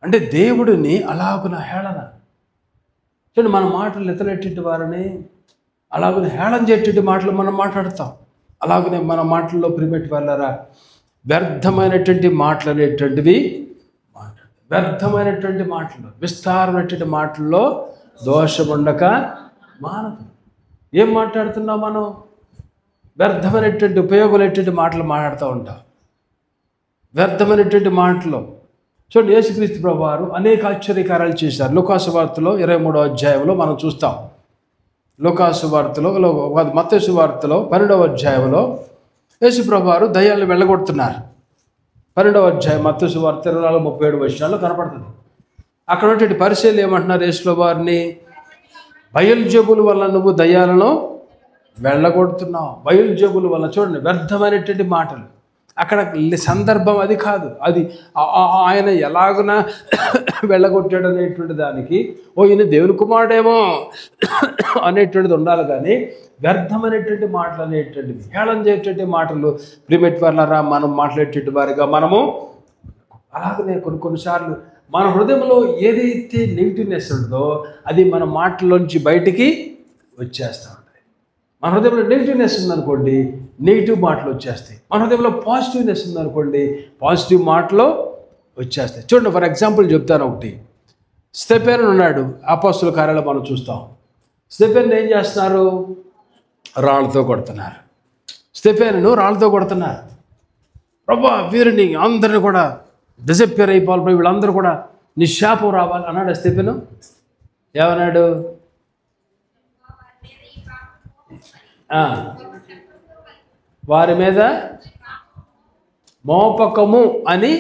అంటే దేవుడిని అలాగున హేళన. చూడండి, మన మాటలు ఇతరులెట్టి వారిని అలాగున హేళన చేసేటి మాటలు మనం మాట్లాడతాం. అలాగనే మన మాటల్లో ప్రిపెట్టి వాళ్ళరా వ్యర్థమైనటువంటి మాటలు అనేటువంటివి వ్యర్థమైనటువంటి మాటలు, విస్తారమైనటువంటి మాటల్లో దోషం ఉండక మానదు. ఏం మాట్లాడుతున్నాం మనం? వ్యర్థమైనటువంటి ఉపయోగమైనటువంటి మాటలు మాట్లాడుతూ ఉంటాం. వ్యర్థమైనటువంటి మాటలు. చూడండి, యేసుక్రీస్తు ప్రభువారు అనేక ఆశ్చర్యకార్యాలు చేశారు. లూకాసు వార్తలో 23వ అధ్యాయంలో మనం చూస్తాం. లూకాసు వార్తలో, మత్తయి సువార్తలో 12వ అధ్యాయంలో యేసు ప్రభువారు దయ్యాలను వెళ్ళగొడుతున్నారు. 12వ అధ్యాయం మత్తయి సువార్త 24-37 వచనాల్లో కనపడుతుంది. అక్కడ ఉన్నటువంటి పరిచయులు ఏమంటున్నారు యేసు ప్రభువారిని? బయల్జెబూలు వల్ల నువ్వు దయ్యాలను వెళ్ళగొడుతున్నావు. బయల్జెబూలు వల్ల. చూడండి, వ్యర్థమైనటువంటి మాటలు. అక్కడ సందర్భం అది కాదు. అది ఆయన ఎలాగున వెళ్ళగొట్టాడు అనేటువంటి దానికి ఈయన దేవుని కుమారుడేమో అనేటువంటిది ఉండాలి. కానీ వ్యర్థమైనటువంటి మాటలు అనేటువంటివి, హేళన చేసేటువంటి మాటలు ప్రిమెట్ వాళ్ళరా మనం మాట్లాడేటువంటి వారిగా మనము అలాగనే కొన్నిసార్లు మన హృదయంలో ఏదైతే నెగిటివ్నెస్ ఉంటుందో అది మన మాటల్లోంచి బయటికి వచ్చేస్తూ ఉంటాయి. మన హృదయంలో నెగిటివ్నెస్ ఉందనుకోండి, నెగిటివ్ మాటలు వచ్చేస్తాయి. మన హృదయంలో పాజిటివ్నెస్ ఉందనుకోండి, పాజిటివ్ మాటలు వచ్చేస్తాయి. చూడండి, ఫర్ ఎగ్జాంపుల్ చెప్తాను ఒకటి. స్టెఫెను ఉన్నాడు, అపోస్తలుల కార్యాలు మనం చూస్తాం. స్టెఫెను ఏం చేస్తున్నారు? రాళ్ళతో కొడుతున్నారు. స్టెఫెనును రాళ్ళతో కొడుతున్నారు. ప్రభా వీరిని అందరిని కూడా డిసప్పేర్ అయిపోవాలి, వీళ్ళందరూ కూడా నీ శాపం రావాలి అన్నాడు స్టెఫెను. ఏమన్నాడు? వారి మీద మోపకము అని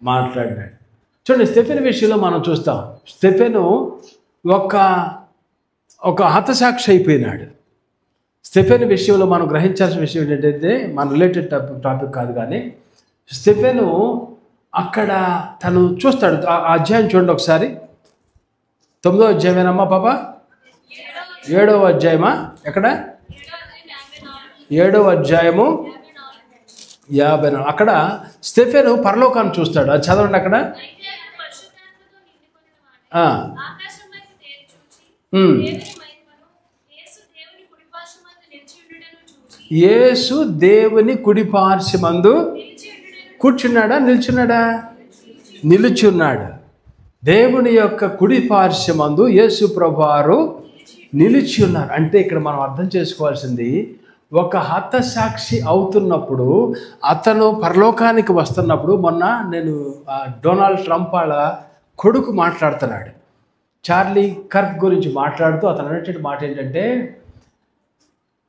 మాట్లాడినాడు. చూడండి, స్టెఫెను విషయంలో మనం చూస్తాం. స్టెఫెను ఒక హతసాక్షి అయిపోయినాడు. స్టెఫెను విషయంలో మనం గ్రహించాల్సిన విషయం ఏంటంటే, మన రిలేటెడ్ టాపిక్ కాదు కానీ, స్టెఫెను అక్కడ తను చూస్తాడు. ఆ అధ్యాయం చూడండి ఒకసారి. 9వ అధ్యాయమేనమ్మా పాప? 7వ అధ్యాయమా? ఎక్కడ? 7వ అధ్యాయము 54. అక్కడ స్టెఫెను పరలోకాన్ని చూస్తాడు. అది చదవండి అక్కడ. యేసు దేవుని కుడిపార్శ్వమందు కూర్చున్నాడా, నిల్చున్నాడా? నిలుచున్నాడు. దేవుని యొక్క కుడిపార్శ్వమందు యేసు ప్రభువారు నిలిచి ఉన్నారు. అంటే ఇక్కడ మనం అర్థం చేసుకోవాల్సింది, ఒక హతసాక్షి అవుతున్నప్పుడు, అతను పరలోకానికి వస్తున్నప్పుడు, మొన్న నేను డొనాల్డ్ ట్రంప్ వాళ్ళ కొడుకు మాట్లాడుతున్నాడు, చార్లీ కర్క్ గురించి మాట్లాడుతూ అతను అనేటువంటి మాట ఏంటంటే,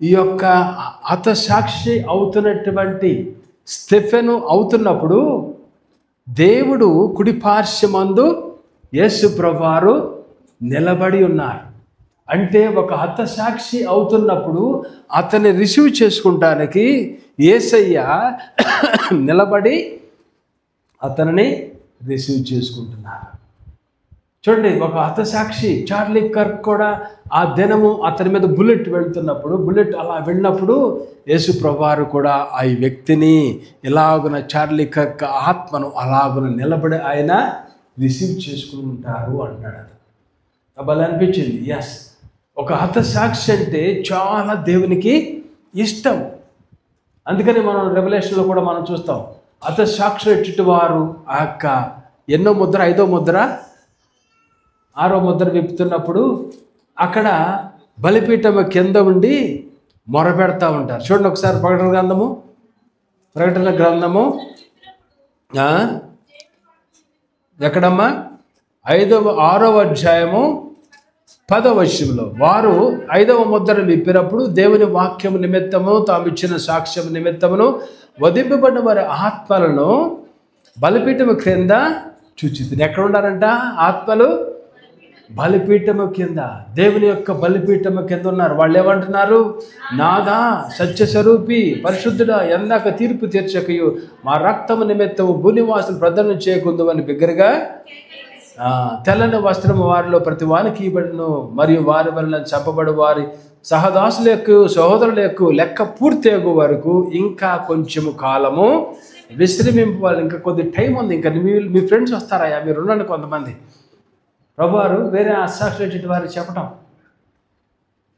ఈ యొక్క హతసాక్షి అవుతున్నటువంటి స్టెఫెను అవుతున్నప్పుడు దేవుడు కుడిపార్శ్వమందు యేసు ప్రభువారు నిలబడి ఉన్నారు. అంటే ఒక హతసాక్షి అవుతున్నప్పుడు అతన్ని రిసీవ్ చేసుకుంటానికి యేసయ్య నిలబడి అతనిని రిసీవ్ చేసుకుంటున్నారు. చూడండి, ఒక హతసాక్షి చార్లీ కర్క్ కూడా ఆ దినము అతని మీద బుల్లెట్ వెళ్తున్నప్పుడు, బుల్లెట్ అలా వెళ్ళినప్పుడు యేసు ప్రభువారు కూడా ఆ వ్యక్తిని ఇలాగున చార్లీ కర్క్ ఆత్మను అలాగున నిలబడి ఆయన రిసీవ్ చేసుకుని ఉంటారు అన్నాడు. అలా అనిపించింది. ఎస్, ఒక హతసాక్షి అంటే చాలా దేవునికి ఇష్టం. అందుకని మనం రెవల్యూషన్లో కూడా మనం చూస్తాం, హతసాక్షులు ఎట్టి వారు ఆ యొక్క ఎన్నో ముద్ర, 5వ ముద్ర 6వ ముద్ర విప్పుతున్నప్పుడు అక్కడ బలిపీఠం కింద ఉండి మొరపెడతా ఉంటారు. చూడండి ఒకసారి ప్రకటన గ్రంథము ఎక్కడమ్మా? 6వ అధ్యాయము 10వ వచనంలో వారు 5వ ముద్రను విప్పినప్పుడు దేవుని వాక్యము నిమిత్తము తాము ఇచ్చిన సాక్ష్యం నిమిత్తమును వధింపబడిన వారి ఆత్మలను బలిపీఠము క్రింద చూచితిని. ఎక్కడ ఉన్నారంట ఆత్మలు? బలిపీఠము కింద, దేవుని యొక్క బలిపీఠము కింద ఉన్నారు. వాళ్ళు ఏమంటున్నారు? నాదా సత్యస్వరూపి పరిశుద్ధుడా, ఎందాక తీర్పు తీర్చకయు మా రక్తము నిమిత్తము భూనివాసులు ప్రదర్శన చేయకుందు అని బిగ్గరగా తెల్లని వస్త్రము వారిలో ప్రతి వానికి ఇవ్వబడును, మరియు వారి వలన చంపబడు వారి సహదాసుల యొక్క సహోదరుల యొక్క లెక్క పూర్తి అయ్యే వరకు ఇంకా కొంచెము కాలము విశ్రమింపాలి. ఇంకా కొద్ది టైం ఉంది. ఇంకా మీ ఫ్రెండ్స్ వస్తారయ్యా, మీరు ఉండండి. కొంతమంది ప్రభువారు వేరే అసాక్షి వారు చెప్పటం,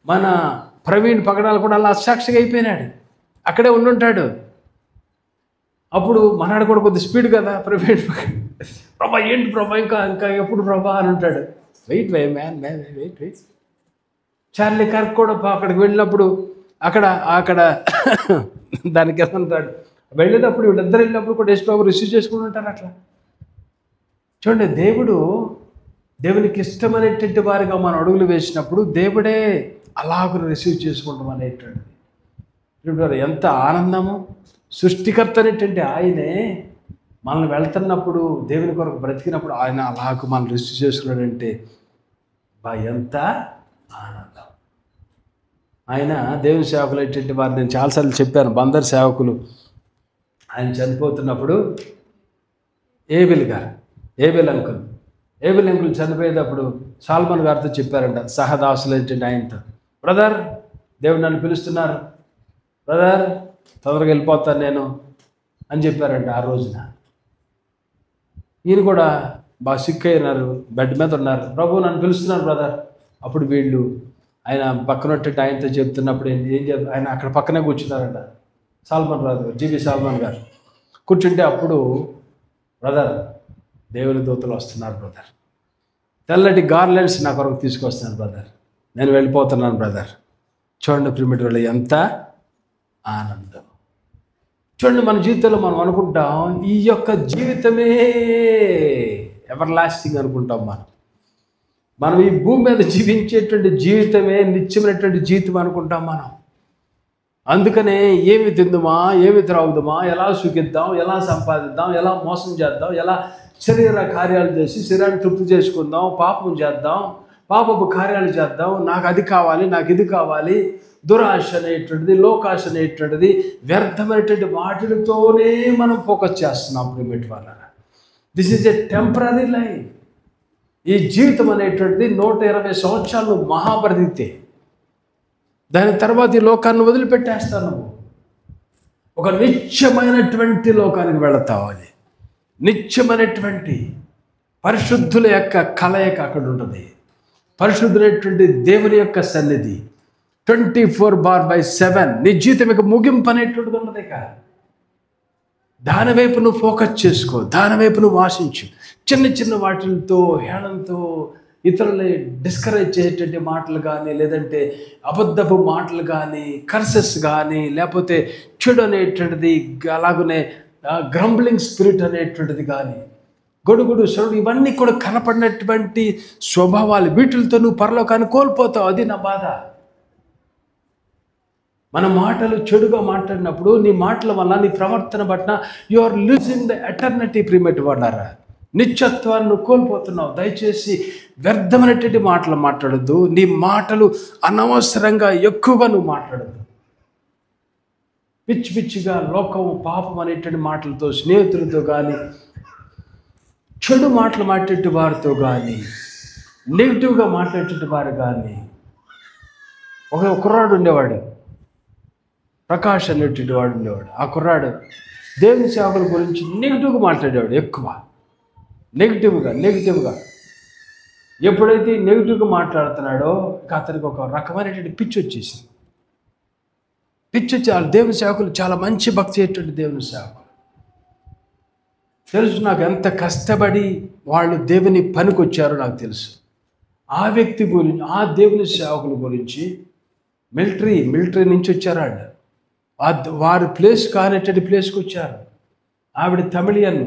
మన ప్రవీణ్ పగడాలు కూడా అలా అసాక్షిగా అయిపోయినాడు, అక్కడే ఉండుంటాడు. అప్పుడు మనాడు కూడా కొద్ది స్పీడ్ కదా ప్రవీణ్, ప్రభా ఏంటి ప్రభా ఇంకా ఇంకా ఎప్పుడు ప్రభా అని ఉంటాడు. Wait wait. చార్లీ కర్క్ కూడా అక్కడికి వెళ్ళినప్పుడు అక్కడ దానికి ఏమంటాడు, వెళ్ళేటప్పుడు వీళ్ళిద్దరు వెళ్ళినప్పుడు కూడా యేసు ప్రభు రిసీవ్ చేసుకుని ఉంటారు. అట్లా చూడండి, దేవునికి ఇష్టమైనటువంటి వారిగా మనం అడుగులు వేసినప్పుడు దేవుడే అలాగ రిసీవ్ చేసుకుంటాం అనేటువంటిది ఎంత ఆనందము. సృష్టికర్త అనేటువంటి ఆయనే మనల్ని వెళ్తున్నప్పుడు, దేవుని కొరకు బ్రతికినప్పుడు ఆయన అలాగ మనం రిసీవ్ చేసుకున్నాడంటే ఎంత ఆనందం. ఆయన దేవుని సేవకులు అనేటువంటి వారు, నేను చాలాసార్లు చెప్పాను, బందర్ సేవకులు ఆయన చనిపోతున్నప్పుడు ఏబెల్ అంకుల్ చనిపోయేటప్పుడు సాల్మన్ గారితో చెప్పారంట, సహదాసులు ఏంటంటే ఆయనతో, బ్రదర్ దేవుడు నన్ను పిలుస్తున్నారు, బ్రదర్ తొందరగా వెళ్ళిపోతాను నేను అని చెప్పారంట. ఆ రోజున ఈయన కూడా బాగా సిక్ అయినారు, బెడ్ మీద ఉన్నారు. ప్రభు నన్ను పిలుస్తున్నారు బ్రదర్. అప్పుడు వీళ్ళు ఆయన పక్కనొట్టి ఆయనతో చెప్తున్నప్పుడు ఆయన అక్కడ పక్కనే కూర్చున్నారంట. సాల్మన్ రాజు, జీబీ సాల్మన్ గారు కూర్చుంటే అప్పుడు, బ్రదర్ దేవుని దూతలు వస్తున్నారు బ్రదర్, తెల్లటి గార్లెండ్స్ నా కొరకు తీసుకొస్తున్నాను బ్రదర్, నేను వెళ్ళిపోతున్నాను బ్రదర్. చూడండి ప్రిమిటి వాళ్ళు ఎంత ఆనందం. చూడండి, మన జీవితంలో మనం అనుకుంటాం ఈ యొక్క జీవితమే ఎవర్ లాస్టింగ్ అనుకుంటాం. మనం ఈ భూమి మీద జీవించేటువంటి జీవితమే నిత్యమైనటువంటి జీవితం అనుకుంటాం మనం. అందుకనే ఏమి తిందుమా, ఏమి త్రాగుదామా, ఎలా సుఖిద్దాం, ఎలా సంపాదిద్దాం, ఎలా మోసం చేద్దాం, ఎలా శరీర కార్యాలు చేసి శరీరాన్ని తృప్తి చేసుకుందాం, పాపం చేద్దాం, పాపపు కార్యాలు చేద్దాం, నాకు అది కావాలి, నాకు ఇది కావాలి, దురాశ అనేటువంటిది, లోకాశ అనేటువంటిది, వ్యర్థమైనటువంటి వాటితోనే మనం ఫోకస్ చేస్తున్నాం. ప్రిమిటి వాళ్ళ this is a temporary life. ఈ జీవితం అనేటువంటిది 120 సంవత్సరాలు మహాబ్రతికితే దాని తర్వాత ఈ లోకాన్ని వదిలిపెట్టేస్తాను. ఒక నిత్యమైనటువంటి లోకానికి వెళతావు. అది నిత్యమైనటువంటి పరిశుద్ధుల యొక్క కలయిక అక్కడ ఉంటుంది. పరిశుద్ధులైనటువంటి దేవుని యొక్క సన్నిధి 24/7. నీ జీవితం యొక్క ముగింపు అనేటువంటిది ఉన్నది. దాని వైపు నువ్వు ఫోకస్ చేసుకో, దాని వైపు నువ్వు ఆశించు. చిన్న చిన్న వాటితో, హేళనతో, ఇతరులని డిస్కరేజ్ చేసేటువంటి మాటలు కానీ, లేదంటే అబద్ధపు మాటలు కానీ, కర్సెస్ కానీ, లేకపోతే చెడు అనేటువంటిది, అలాగనే గ్రంబ్లింగ్ స్పిరిట్ అనేటువంటిది కానీ, గొడుగుడు సొడు, ఇవన్నీ కూడా కనపడినటువంటి స్వభావాలు, వీటితో నువ్వు పరలోకాన్ని కోల్పోతావు. అది నా బాధ. మన మాటలు చెడుగా మాట్లాడినప్పుడు నీ మాటల వల్ల, నీ ప్రవర్తన బట్టిన you are losing the eternity. ప్రిమిటి వాళ్ళారా, నిత్యత్వాన్ని నువ్వు కోల్పోతున్నావు. దయచేసి వ్యర్థమైనటువంటి మాటలు మాట్లాడద్దు. నీ మాటలు అనవసరంగా ఎక్కువగా నువ్వు మాట్లాడద్దు. పిచ్చి పిచ్చిగా లోకము, పాపం అనేటువంటి మాటలతో, స్నేహితులతో కానీ, చెడు మాటలు మాట్లాడే వారితో కానీ, నెగిటివ్గా మాట్లాడేటువంటి వారు కానీ. ఒక కుర్రాడు ఉండేవాడు, ప్రకాష్ అనేటువంటి వాడు ఉండేవాడు. ఆ కుర్రాడు దేవుని సేవకుల గురించి నెగిటివ్గా మాట్లాడేవాడు. ఎక్కువ నెగిటివ్గా ఎప్పుడైతే నెగిటివ్గా మాట్లాడుతున్నాడో అతనికి ఒక రకమైనటువంటి పిచ్చి వచ్చేసింది. చాలా దేవుని సేవకులు చాలా మంచి భక్తి అయ్యేటువంటి దేవుని సేవకులు తెలుసు నాకు, ఎంత కష్టపడి వాళ్ళు దేవుని పనికి వచ్చారో నాకు తెలుసు. ఆ వ్యక్తి గురించి, ఆ దేవుని సేవకుల గురించి మిలిటరీ నుంచి వచ్చారు వాళ్ళు. వారి ప్లేస్ కానటువంటి ప్లేస్కి వచ్చారు. ఆవిడ తమిళియన్,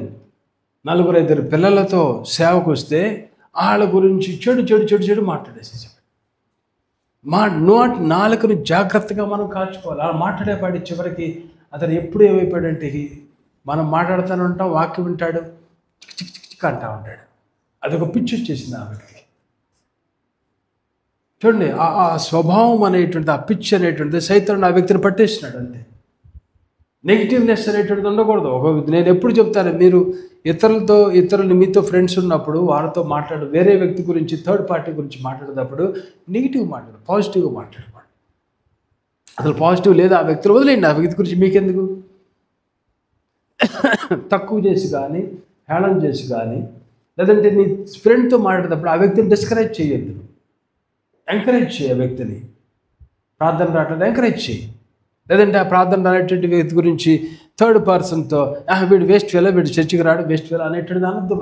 4-5 పిల్లలతో సేవకు వస్తే వాళ్ళ గురించి చెడు మాట్లాడేసేసాడు. నాలుకను జాగ్రత్తగా మనం కాచుకోవాలి. అలా మాట్లాడేపాడి చివరికి అతను ఎప్పుడు ఏమైపోయాడంటే, మనం మాట్లాడుతూనే ఉంటాం, వాక్యం వింటాడు, చిక్ అంటా ఉంటాడు. అదొక పిచ్చి వచ్చేసింది ఆవిడకి. చూడండి, ఆ స్వభావం అనేటువంటిది, ఆ పిచ్ అనేటువంటిది సైతానుడు ఆ వ్యక్తిని పట్టేసినాడు. అంతే. నెగిటివ్నెస్ అనేటువంటిది ఉండకూడదు. నేను ఎప్పుడు చెప్తాను, మీరు ఇతరులు మీతో ఫ్రెండ్స్ ఉన్నప్పుడు వారితో వేరే వ్యక్తి గురించి, థర్డ్ పార్టీ గురించి మాట్లాడేటప్పుడు నెగిటివ్ మాట్లాడు, పాజిటివ్గా మాట్లాడకూడదు. అసలు పాజిటివ్ లేదా ఆ వ్యక్తిని వదిలేండి. ఆ వ్యక్తి గురించి మీకెందుకు? తక్కువ చేసి కానీ, హేళన చేసి కానీ, లేదంటే నీ ఫ్రెండ్తో మాట్లాడేటప్పుడు ఆ వ్యక్తిని డిస్కరేజ్ చేయొద్దు. ఎంకరేజ్ చేయి. ఆ వ్యక్తిని ప్రార్థన రావట్లేదు, ఎంకరేజ్ చేయి. లేదంటే ఆ ప్రార్థన రానేటువంటి వ్యక్తి గురించి థర్డ్ పర్సన్తో వీడు వేస్ట్ ఫెలో, వీడు చర్చికి రాడు, వేస్ట్ ఫెలో అనేటువంటిది అనొద్దు.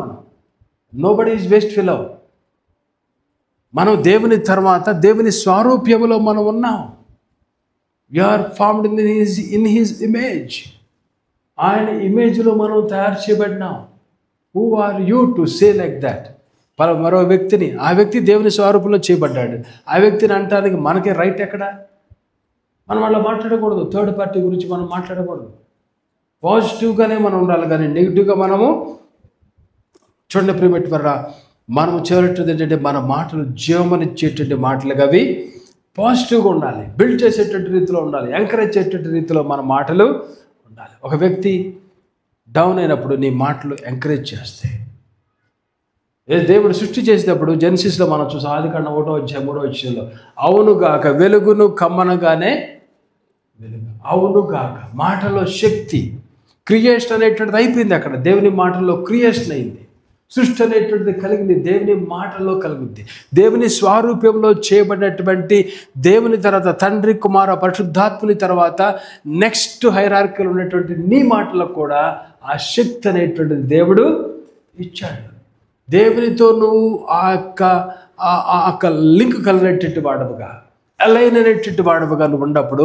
Nobody is waste fellow. మనం దేవుని తర్వాత దేవుని స్వారూప్యములో మనం ఉన్నాం. We're formed in his image. ఆయన ఇమేజ్లో మనం తయారు చేయబడినాం. Who are you to say like that? మరో వ్యక్తిని, ఆ వ్యక్తి దేవుని స్వరూపంలో చేయబడ్డాడు, ఆ వ్యక్తిని అంటానికి మనకే రైట్ ఎక్కడ? మనం అలా మాట్లాడకూడదు. థర్డ్ పార్టీ గురించి మనం మాట్లాడకూడదు. పాజిటివ్గానే మనం ఉండాలి, కానీ నెగిటివ్గా మనము చూడండి. ప్రియమైన వల్ల మనము చేయటది ఏంటంటే, మన మాటలు జీవమనిచ్చేటువంటి మాటలుగా అవి పాజిటివ్గా ఉండాలి, బిల్డ్ చేసేటువంటి రీతిలో ఉండాలి, ఎంకరేజ్ చేసేటువంటి రీతిలో మన మాటలు ఉండాలి. ఒక వ్యక్తి డౌన్ అయినప్పుడు నీ మాటలు ఎంకరేజ్ చేస్తాయి. దేవుడు సృష్టి చేసేటప్పుడు జెనసిస్లో మనం చూసాం, ఆదికాండం 1:3 అవునుగాక వెలుగును కమ్మనగానే వెలుగు. అవునుగాక మాటలో శక్తి, క్రియేషన్ అనేటువంటిది అయిపోయింది. అక్కడ దేవుని మాటల్లో క్రియేషన్ అయింది. సృష్టి అనేటువంటిది కలిగింది, దేవుని మాటల్లో కలుగుద్ది. దేవుని స్వారూప్యంలో చేయబడినటువంటి దేవుని తర్వాత తండ్రి, కుమార, పరిశుద్ధాత్ముని తర్వాత నెక్స్ట్ హైరార్కీలో ఉన్నటువంటి నీ మాటలకు కూడా ఆ శక్తి అనేటువంటిది దేవుడు ఇచ్చాడు. దేవునితో నువ్వు ఆ యొక్క లింక్ కలిగినటువంటి వాడవుగా, అలైన్ అనేటువంటి వాడవుగా నువ్వు ఉన్నప్పుడు,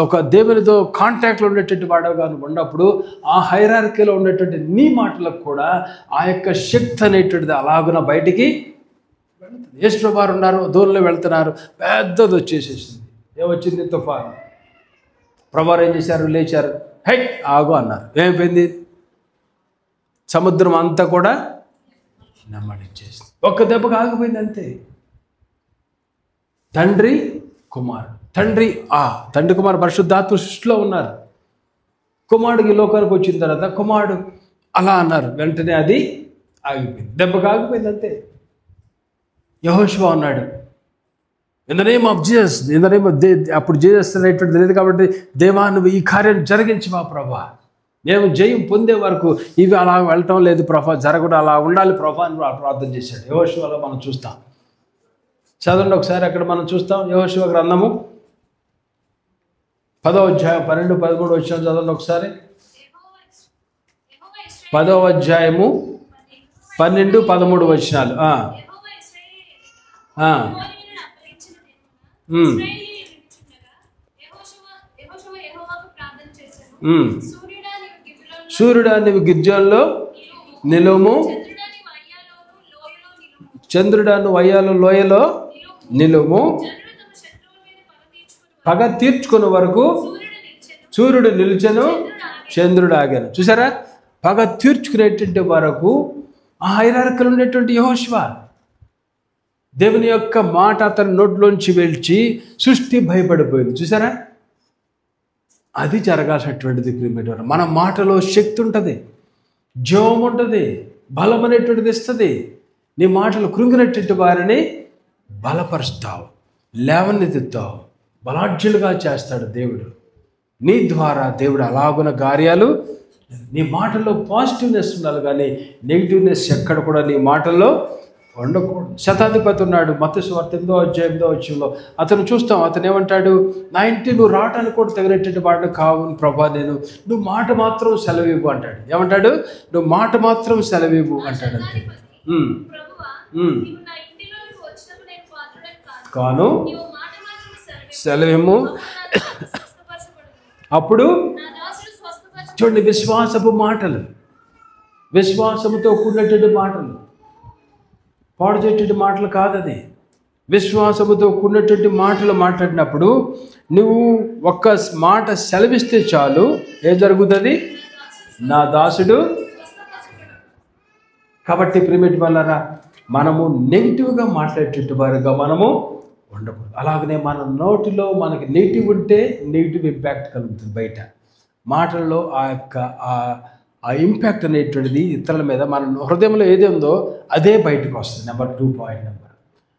ఒక దేవునితో కాంటాక్ట్లో ఉండేటువంటి వాడవుగా నువ్వు ఉన్నప్పుడు, ఆ హైరార్కీలో ఉండేటువంటి నీ మాటలకు కూడా ఆ యొక్క శక్తి అనేటువంటిది అలాగున బయటికి వెళుతుంది. యేసు వారు ఉన్నారు, దూరంలో వెళ్తున్నారు, పెద్దది వచ్చేసేసింది. ఏమొచ్చింది? తుఫాను. ప్రభువారు ఏం చేశారు? లేచారు, హై ఆగు అన్నారు. ఏమైపోయింది? సముద్రం అంతా కూడా నమ్మడిచ్చేసింది. ఒక్క దెబ్బకు ఆగిపోయింది, అంతే. తండ్రి కుమారు పరిశుద్ధాత్మ సృష్టిలో ఉన్నారు. కుమారుడికి లోకానికి వచ్చిన తర్వాత కుమారుడు అలా అన్నారు, వెంటనే అది ఆగిపోయింది, దెబ్బకు ఆగిపోయింది, అంతే. యెహోషువ అన్నాడు, in the name of Jesus, in the name of అప్పుడు జీసస్ అనేటువంటిది లేదు కాబట్టి, దేవా నువ్వు ఈ కార్యం జరిగించవా ప్రభా, మేము జయం పొందే వరకు ఇవి అలా వెళ్ళటం లేదు ప్రభా, జరగడం అలా ఉండాలి ప్రభా అని ప్రార్థన చేశాడు. యెహోషువలో మనం చూస్తాం. చదవండి ఒకసారి, అక్కడ మనం చూస్తాం. యెహోషువ గ్రంథము 10వ అధ్యాయం 12-13 వచ్చిన చదవండి ఒకసారి. 10వ అధ్యాయము 12-13 వచనాలు. సూర్యుడా నీవు గిర్జోన్లో నిలువుము, చంద్రుడా నువ్వు అయ్యాలో లోయలో నిలువుము, పగ తీర్చుకునే వరకు సూర్యుడు నిలిచెను, చంద్రుడు ఆగాను. చూసారా, పగ తీర్చుకునేటువంటి వరకు ఆ హైరార్కీలో ఉండేటువంటి యెహోషువ దేవుని యొక్క మాట అతని నోట్లోంచి వెళ్చి సృష్టి భయపడిపోయింది. చూసారా, అది జరగాల్సినటువంటిది. మన మాటలో శక్తి ఉంటుంది, జీవం ఉంటుంది, బలం అనేటువంటిది ఇస్తుంది. నీ మాటలు కృంగినటువంటి వారిని బలపరుస్తావు, లేవనెత్తుతావు, బలాఢ్యులుగా చేస్తాడు దేవుడు. నీ ద్వారా దేవుడు అలాగున కార్యాలు. నీ మాటల్లో పాజిటివ్నెస్ ఉండాలి, కానీ నెగిటివ్నెస్ ఎక్కడ కూడా నీ మాటల్లో ఉండకూడదు. శతాధిపతి ఉన్నాడు, మత్తయి సువార్త 8:8 అతను చూస్తాం. అతను ఏమంటాడు, నా ఇంటి నువ్వు రావటానికి కూడా తగినటువంటి వాడిని కావు ప్రభా, నువ్వు మాట మాత్రం సెలవివ్వు అంటాడు. ఏమంటాడు? నువ్వు మాట మాత్రం సెలవివ్వు అంటాడు. అంతే. కాను సెలవేమో. అప్పుడు చూడండి, విశ్వాసపు మాటలు, విశ్వాసముతో కూడినటువంటి మాటలు, పాడు చేసేటువంటి మాటలు కాదు. అది విశ్వాసముతో కూడినటువంటి మాటలు మాట్లాడినప్పుడు నువ్వు ఒక్క మాట సెలవిస్తే చాలు, ఏం జరుగుతుంది? నా దాసుడు. కాబట్టి ప్రియమైన వాళ్ళారా, మనము నెగిటివ్గా మాట్లాడేటువంటి వారుగా మనము ఉండకూడదు. అలాగనే మన నోటిలో మనకి నెగిటివ్ ఉంటే నెగిటివ్ ఇంపాక్ట్ కలుగుతుంది బయట. మాటల్లో ఆ ఇంపాక్ట్ అనేటువంటిది ఇతరుల మీద మన హృదయంలో ఏది ఉందో అదే బయటకు వస్తుంది. Number 2 point.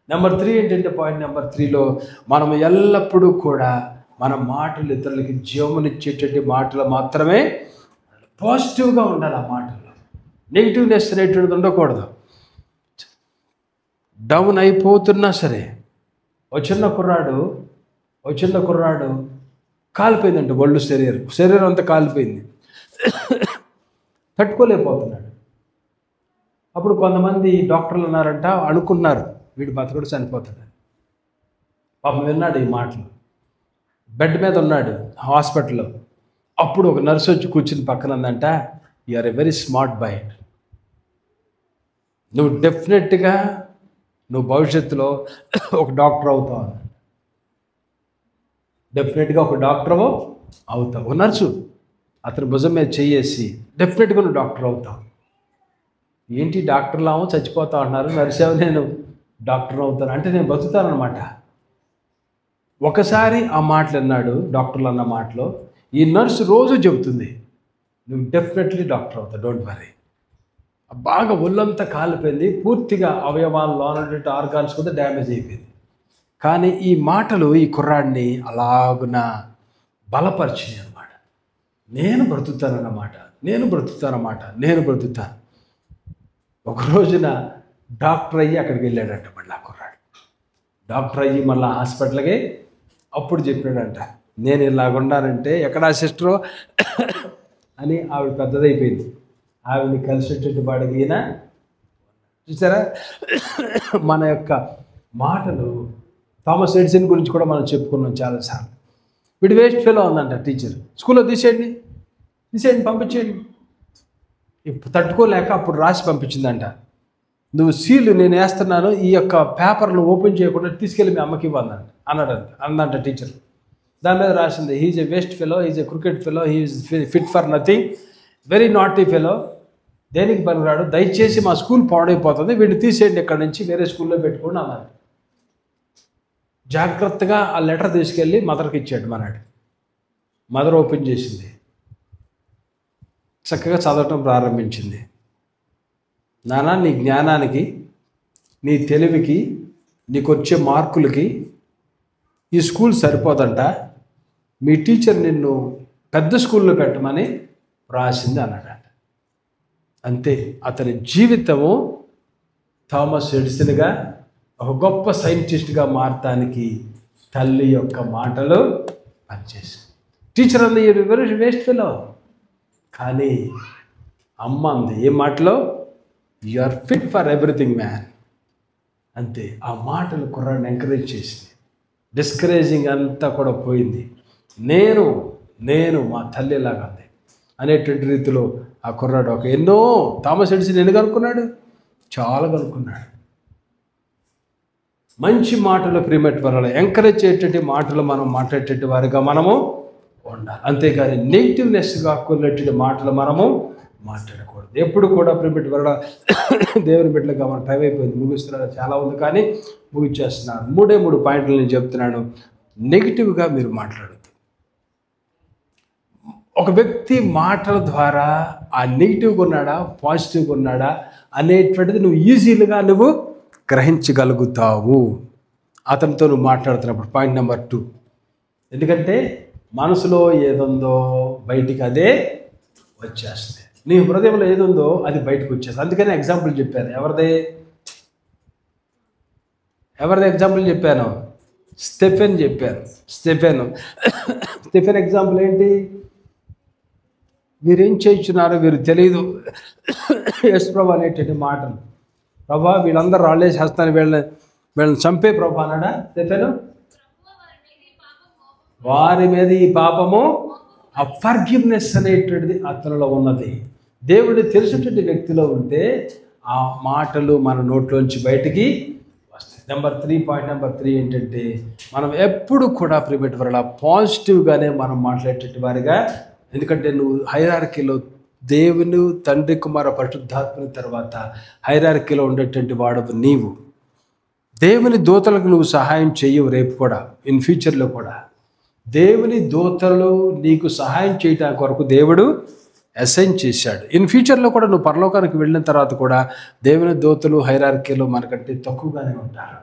నెంబర్ 3 ఏంటంటే పాయింట్ నెంబర్ 3లో మనం ఎల్లప్పుడూ కూడా మన మాటలు ఇతరులకి జీవమునిచ్చేటువంటి మాటలు మాత్రమే పాజిటివ్గా ఉండాలి. ఆ మాటల్లో నెగిటివ్నెస్ అనేటువంటిది ఉండకూడదు. డౌన్ అయిపోతున్నా సరే, ఓ చిన్న కుర్రాడు కాలిపోయిందంట, ఒళ్ళు శరీరం అంతా కాలిపోయింది, తట్టుకోలేకపోతున్నాడు. అప్పుడు కొంతమంది డాక్టర్లు అనుకున్నారు వీడు బతకడు, చనిపోతాడు. పాపం విన్నాడు ఈ మాటలు, బెడ్ మీద ఉన్నాడు హాస్పిటల్లో. అప్పుడు ఒక నర్సు వచ్చి కూర్చుని పక్కన ఉందంట, you are a very smart boy, నువ్వు డెఫినెట్గా భవిష్యత్తులో ఒక డాక్టర్ అవుతావు, డెఫినెట్గా ఒక డాక్టర్ అవుతావు. ఒక నర్సు అతని భుజం మీద చెయ్యేసి, డెఫినెట్గా నువ్వు డాక్టర్ అవుతావు. ఏంటి డాక్టర్లామో చచ్చిపోతా అంటున్నారు, నర్సేమో నేను డాక్టర్ అవుతాను అంటే నేను బతుకుతానమాట. ఒకసారి ఆ మాటలు అన్నాడు, డాక్టర్లు అన్న మాటలో ఈ నర్సు రోజు చెబుతుంది, నువ్వు డెఫినెట్లీ డాక్టర్ అవుతావు, డోంట్ వరీ. బాగా ఒళ్ళంతా కాలిపోయింది, పూర్తిగా అవయవాల్లో ఉన్నటువంటి ఆర్గాన్స్ కూడా డ్యామేజ్ అయిపోయింది. కానీ ఈ మాటలు ఈ కుర్రాడిని అలాగున బలపరిచినాయి అన్నమాట. నేను బ్రతుకుతాను. ఒక రోజున డాక్టర్ అయ్యి అక్కడికి వెళ్ళాడంట. మళ్ళీ ఆ కుర్రాడు డాక్టర్ అయ్యి మళ్ళీ హాస్పిటల్కి అప్పుడు చెప్పాడంట, నేను ఇలాగున్నానంటే ఎక్కడా సిస్టరు అని ఆవిడ పెద్దదైపోయింది. ఆవిడని కలిసేటువంటి వాడిగిన చూసారా. మన యొక్క మాటలు థామస్ ఎడిసన్ గురించి కూడా మనం చెప్పుకున్నాం చాలాసార్లు. వీడు వేస్ట్ ఫెలో ఉందంట టీచర్, స్కూల్లో తీసేయండి పంపించేయండి. ఇప్పుడు తట్టుకోలేక అప్పుడు రాసి పంపించిందంట, నువ్వు సీలు నేను వేస్తున్నాను, ఈ యొక్క పేపర్లు ఓపెన్ చేయకుండా తీసుకెళ్ళి మీ అమ్మకి ఇవ్వాలంట అందంట టీచర్. దాని మీద రాసింది, he is a waste fellow, he is a cricket fellow, he is fit for nothing, very naughty fellow, దేనికి పనిరాడు, దయచేసి మా స్కూల్ పాడైపోతుంది, వీడిని తీసేయండి ఇక్కడ నుంచి, వేరే స్కూల్లో పెట్టుకోండి అన్నాడు. జాగ్రత్తగా ఆ లెటర్ తీసుకెళ్ళి మదర్కి ఇచ్చాడు మనాడు. మదర్ ఓపెన్ చేసింది, చక్కగా చదవటం ప్రారంభించింది. నాన్న, నీ జ్ఞానానికి, నీ తెలివికి, నీకు వచ్చే మార్కులకి ఈ స్కూల్ సరిపోదంట, మీ టీచర్ నిన్ను పెద్ద స్కూల్లో పెట్టమని రాసింది అన్నాడంట. అంతే, అతని జీవితము థామస్ ఎడిసన్గా ఒక గొప్ప సైంటిస్ట్గా మారటానికి తల్లి యొక్క మాటలు పనిచేసింది. టీచర్ అంది వెరీ వేస్ట్ ఫెలో, కానీ అమ్మ అంది ఏ మాటలో, you are fit for everything man. అంతే, ఆ మాటలు కుర్రాడిని ఎంకరేజ్ చేసింది. డిస్కరేజింగ్ అంతా కూడా పోయింది. నేను మా తల్లి ఎలాగా అంది అనేటువంటి రీతిలో ఆ కుర్రాడు ఎన్నో థామస్ ఎడిసన్ ఎన్ని కనుక్కున్నాడు, చాలా కనుక్కున్నాడు. మంచి మాటలు ప్రియమైన వారు ఎంకరేజ్ చేసేటువంటి మాటలు మనం మాట్లాడేటువంటి వారిగా మనము ఉండాలి. అంతేగాని నెగిటివ్నెస్గా కూడినటువంటి మాటలు మనము మాట్లాడకూడదు. ఎప్పుడు కూడా ప్రియమైన వారు దేవుని బిడ్డలుగా మన టైం అయిపోయింది, ముగిస్తున్నారు, చాలా ఉంది కానీ ముగిచ్చేస్తున్నాను. 3 పాయింట్లు నేను చెప్తున్నాను. నెగిటివ్గా మీరు మాట్లాడద్దు. ఒక వ్యక్తి మాటల ద్వారా ఆ నెగిటివ్గా ఉన్నాడా పాజిటివ్గా ఉన్నాడా అనేటువంటిది నువ్వు ఈజీగా గ్రహించగలుగుతావు అతనితో నువ్వు మాట్లాడుతున్నప్పుడు. పాయింట్ నెంబర్ 2, ఎందుకంటే మనసులో ఏదుందో బయటికి అదే వచ్చేస్తుంది. నీ హృదయంలో ఏదుందో అది బయటకు వచ్చేస్తుంది. అందుకని ఎగ్జాంపుల్ చెప్పాను. ఎవరిది ఎగ్జాంపుల్ చెప్పాను? స్టెఫెన్ చెప్పాను. స్టెఫెన్ ఎగ్జాంపుల్ ఏంటి? వీరేం చేయించున్నారో వీరు తెలియదు, యేసు ప్రభు అనేటువంటి మాటలు. ప్రభా వీళ్ళందరూ రాళ్ళేసి చేస్తాను, వీళ్ళని చంపే ప్రభా అన్నాడా స్టెఫెను? వారి మీద ఈ పాపము, ఆ ఫర్గివ్నెస్ అనేటువంటిది అతనిలో ఉన్నది. దేవుడు తెలిసినటువంటి వ్యక్తిలో ఉంటే ఆ మాటలు మన నోట్లోంచి బయటికి వస్తాయి. పాయింట్ నెంబర్ 3 ఏంటంటే మనం ఎప్పుడు కూడా ప్రిమిటివ్ పాజిటివ్గానే మనం మాట్లాడేటువంటి వారిగా. ఎందుకంటే నువ్వు హైరార్కీలో దేవుని, తండ్రి, కుమార, పరిశుద్ధాత్మని తర్వాత హైరార్కీలో ఉండేటువంటి వాడు నీవు. దేవుని దూతలకు నువ్వు సహాయం చెయ్యవు రేపు కూడా, ఇన్ ఫ్యూచర్లో కూడా. దేవుని దూతలు నీకు సహాయం చేయడానికి కొరకు దేవుడు అసైన్ చేశాడు. ఇన్ ఫ్యూచర్లో కూడా నువ్వు పరలోకానికి వెళ్ళిన తర్వాత కూడా దేవుని దూతలు హైరార్కీలో మనకంటే తక్కువగానే ఉంటారు.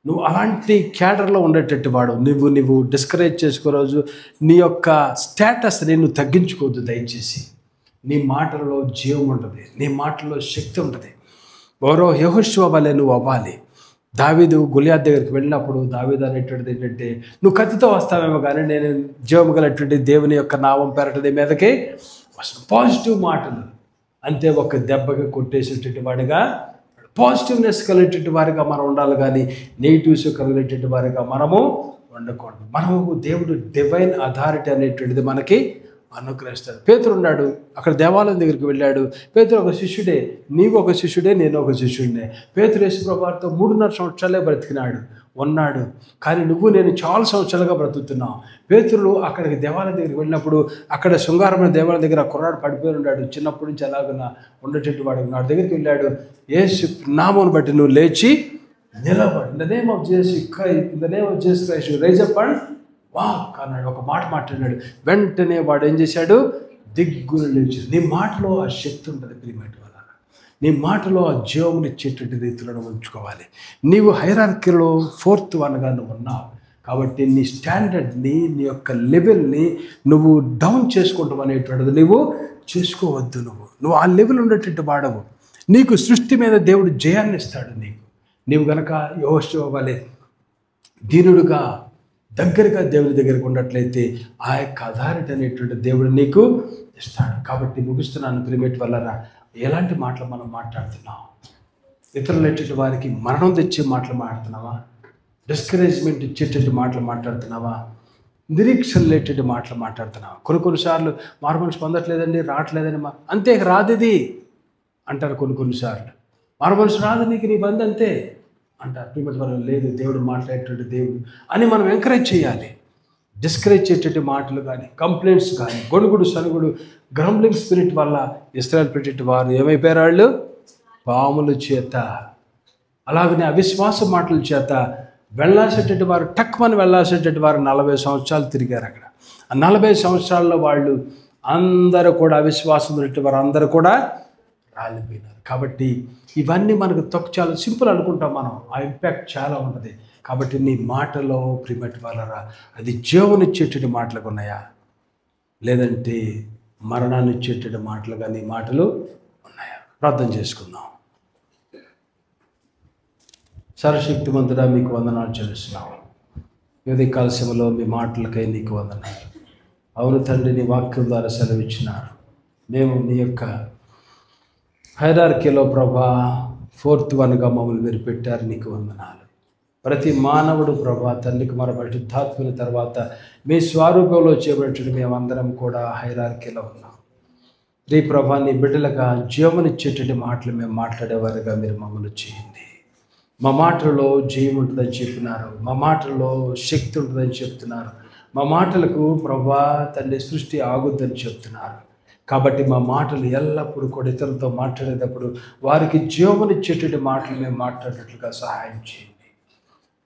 నువ్వు అలాంటి క్యాడర్లో ఉండేటట్టు వాడు. నువ్వు డిస్కరేజ్ చేసుకో రోజు నీ యొక్క స్టేటస్ని నువ్వు తగ్గించుకోవద్దు దయచేసి. నీ మాటలలో జీవం ఉంటుంది, నీ మాటల్లో శక్తి ఉంటుంది. ఎవరో యెహోషువ వలె నువ్వు అవ్వాలి. దావీదు గొలియాత్ దగ్గరికి వెళ్ళినప్పుడు దావీదు అనేటువంటిది ఏంటంటే, నువ్వు కత్తితో వస్తావేమో కానీ నేను జీవం గలటువంటి దేవుని యొక్క నామం పేరటది మీదకి వస్తాను. పాజిటివ్ మాటలు అంతే, ఒక దెబ్బగా కొట్టేసేటటువంటి వాడిగా పాజిటివ్నెస్ కలిగేటటువంటి వారిగా మనం ఉండాలి కానీ నెగిటివ్స్ కలిగేటటువంటి వారిగా మనము ఉండకూడదు. మనము దేవుడు డివైన్ అథారిటీ అనేటువంటిది మనకి అనుగ్రహిస్తాడు. పేతురు ఉన్నాడు, అక్కడ దేవాలయం దగ్గరికి వెళ్ళాడు. పేతురు ఒక శిష్యుడే, నీవు ఒక శిష్యుడే, నేను ఒక శిష్యుడినే. పేతురు యేసుప్రభువుతో 3.5 సంవత్సరాలే బ్రతికినాడు, ఉన్నాడు. కానీ నువ్వు నేను చాలా సంవత్సరాలుగా బ్రతుకుతున్నావు. పేతురు అక్కడికి దేవాలయం దగ్గరికి వెళ్ళినప్పుడు అక్కడ శృంగారమైన దేవాలయం దగ్గర కుర్రాడు పడిపోయి ఉన్నాడు. చిన్నప్పటి నుంచి అలాగ ఉండేటట్టు వాడు ఉన్నాడు. దగ్గరికి వెళ్ళాడు. యేసు నామమును బట్టి నువ్వు లేచి నిలబడు, in the name of Jesus Christ rise up and walk అన్నాడు. ఒక మాట మాట్లాడాడు. వెంటనే వాడు ఏం చేశాడు? దిగ్గులు లేచి. నీ మాటలో ఆ శక్తి ఉంటుంది ప్రియమైన వాళ్ళ. నీ మాటలో ఆ జీవమునిచ్చేటువంటి రీతిలో ఉంచుకోవాలి. నీవు హైరార్కీలో 4th వన్గా నువ్వు ఉన్నావు కాబట్టి నీ స్టాండర్డ్ని, నీ యొక్క లెవెల్ని నువ్వు డౌన్ చేసుకుంటావు అనేటువంటిది నువ్వు చేసుకోవద్దు. నువ్వు ఆ లెవెల్ ఉండేటట్టు వాడవు. నీకు సృష్టి మీద దేవుడు జయాన్ని ఇస్తాడు. నీవు గనక యెహోషువ వలె దీనుడుగా దగ్గరగా దేవుని దగ్గరకు ఉన్నట్లయితే ఆ యొక్క అథారిటీ అనేటువంటి దేవుడు నీకు ఇస్తాడు. కాబట్టి ముగిస్తున్నాను ప్రియమైన వాళ్ళరా. ఎలాంటి మాటలు మనం మాట్లాడుతున్నాం? ఇతరులైనటువంటి వారికి మరణం తెచ్చే మాటలు మాట్లాడుతున్నావా? డిస్కరేజ్మెంట్ ఇచ్చేటట్టు మాటలు మాట్లాడుతున్నావా? నిరీక్షణ లేటెడ్ మాటలు మాట్లాడుతున్నావా? కొన్నిసార్లు మారుమనసు పొందట్లేదండి, రావట్లేదని అంతే, రాదిది అంటారు. కొన్నిసార్లు మారుమనసు రాదు, నీకు నీ బంధు అంతే అంటారు. ప్రియమైన వాళ్ళ లేదు, దేవుడు మాట్లాడేటువంటి దేవుడు అని మనం ఎంకరేజ్ చేయాలి. డిస్కరేజ్ చేసేటువంటి మాటలు కానీ, కంప్లైంట్స్ కానీ, గొడుగుడు సనుగుడు, గ్రంబ్లింగ్ స్పిరిట్ వల్ల ఇశ్రాయేలు పెట్టేటి వారు ఏమైపోయారు? వాళ్ళు పాముల చేత, అలాగనే అవిశ్వాస మాటల చేత వెళ్ళాల్సేటటువంటి వారు, టక్మని వెళ్ళాల్సేటటువంటి వారు 40 సంవత్సరాలు తిరిగారు అక్కడ. ఆ 40 సంవత్సరాల్లో వాళ్ళు అందరూ కూడా అవిశ్వాసం ఉన్నటువంటి వారు అందరూ కూడా రాలిపోయినారు. కాబట్టి ఇవన్నీ మనకు చాలా సింపుల్ అనుకుంటాం మనం, ఆ ఇంపాక్ట్ చాలా ఉంటుంది. కాబట్టి నీ మాటలో ప్రియమైన వాళ్ళరా అది జీవనిచ్చేటటువంటి మాటలకు ఉన్నాయా, లేదంటే మరణాన్ని ఇచ్చేటటువంటి మాటలుగా నీ మాటలు ఉన్నాయా? ప్రార్థన చేసుకుందాం. సర్వశక్తిమంతుడా, మీకు వందనాలు చెల్లిస్తున్నాము. ఉదయ కాలశంలో మీ మాటలకై నీకు వందనాలు. అవును తండ్రి, నీ వాక్యం ద్వారా సెలవిచ్చినారు. మేము నీ యొక్క హైరార్కీలో ప్రభా 4th వన్గా మమ్మల్ని మీరు పెట్టారు. నీకు వందనాలు. ప్రతి మానవుడు ప్రభా తండ్రికి మన పరిశుద్ధాత్మని తర్వాత మీ స్వరూపంలో చేయబడినట్టు మేమందరం కూడా హైరార్కీలో ఉన్నాం. నీ ప్రభా నీ బిడ్డలుగా జీవనిచ్చేటువంటి మాటలు మేము మాట్లాడేవారుగా మీరు మమ్మల్ని చేయండి. మా మాటలలో జయం ఉంటుందని చెప్పినారు, మా మాటలలో శక్తి ఉంటుందని చెప్తున్నారు, మా మాటలకు ప్రభా తండ్రి సృష్టి ఆగుద్దని చెప్తున్నారు. కాబట్టి మా మాటలు ఎల్లప్పుడూ కూడా ఇతరులతో మాట్లాడేటప్పుడు వారికి జీవనిచ్చేటువంటి మాటలు మేము మాట్లాడేటట్లుగా సహాయం చేయండి.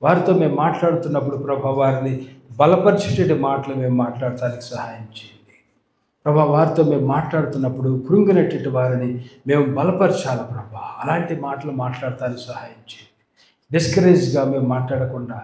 వారితో మేము మాట్లాడుతున్నప్పుడు ప్రభా వారిని బలపరిచేటువంటి మాటలు మేము మాట్లాడటానికి సహాయం చేయండి. ప్రభా వారితో మేము మాట్లాడుతున్నప్పుడు కృంగినటువంటి వారిని మేము బలపరచాలి ప్రభా. అలాంటి మాటలు మాట్లాడటానికి సహాయం చేయండి. డిస్కరేజ్గా మేము మాట్లాడకుండా,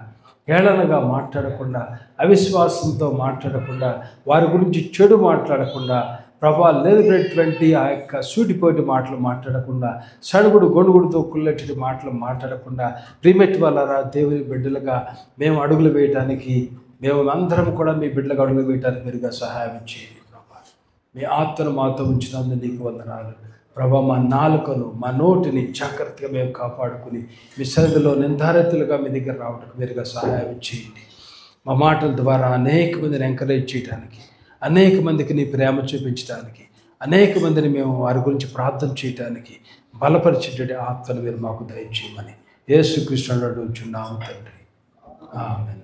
హేళనగా మాట్లాడకుండా, అవిశ్వాసంతో మాట్లాడకుండా, వారి గురించి చెడు మాట్లాడకుండా, ప్రభా లేనటువంటి ఆ యొక్క సూటిపోటి మాటలు మాట్లాడకుండా, సడుగుడు గొడుగుడుతో కుళ్ళేటి మాటలు మాట్లాడకుండా, ప్రియమెట్ వాళ్ళరా దేవుని బిడ్డలుగా మేము అడుగులు వేయటానికి, మేము అందరం కూడా మీ బిడ్డలుగా అడుగులు వేయటానికి మీరుగా సహాయం చేయండి ప్రభా. మీ ఆత్మను మాతో ఉంచినందుకు నీకు వందనాలు ప్రభా. మా నాలుకను, మా నోటిని జాగ్రత్తగా మేము కాపాడుకుని మీ సన్నిధిలో నిర్ధారితులుగా మీ దగ్గర రావడానికి మీరుగా సహాయం చేయండి. మా మాటల ద్వారా అనేక మందిని ఎంకరేజ్ చేయడానికి, అనేక మందికి నీ ప్రేమ చూపించడానికి, అనేక మందిని మేము వారి గురించి ప్రార్థన చేయడానికి బలపరిచేటువంటి ఆత్మను మీరు మాకు దయచేయమని యేసుక్రీస్తుని అడుగుచున్నాము తండ్రి. ఆమేన్.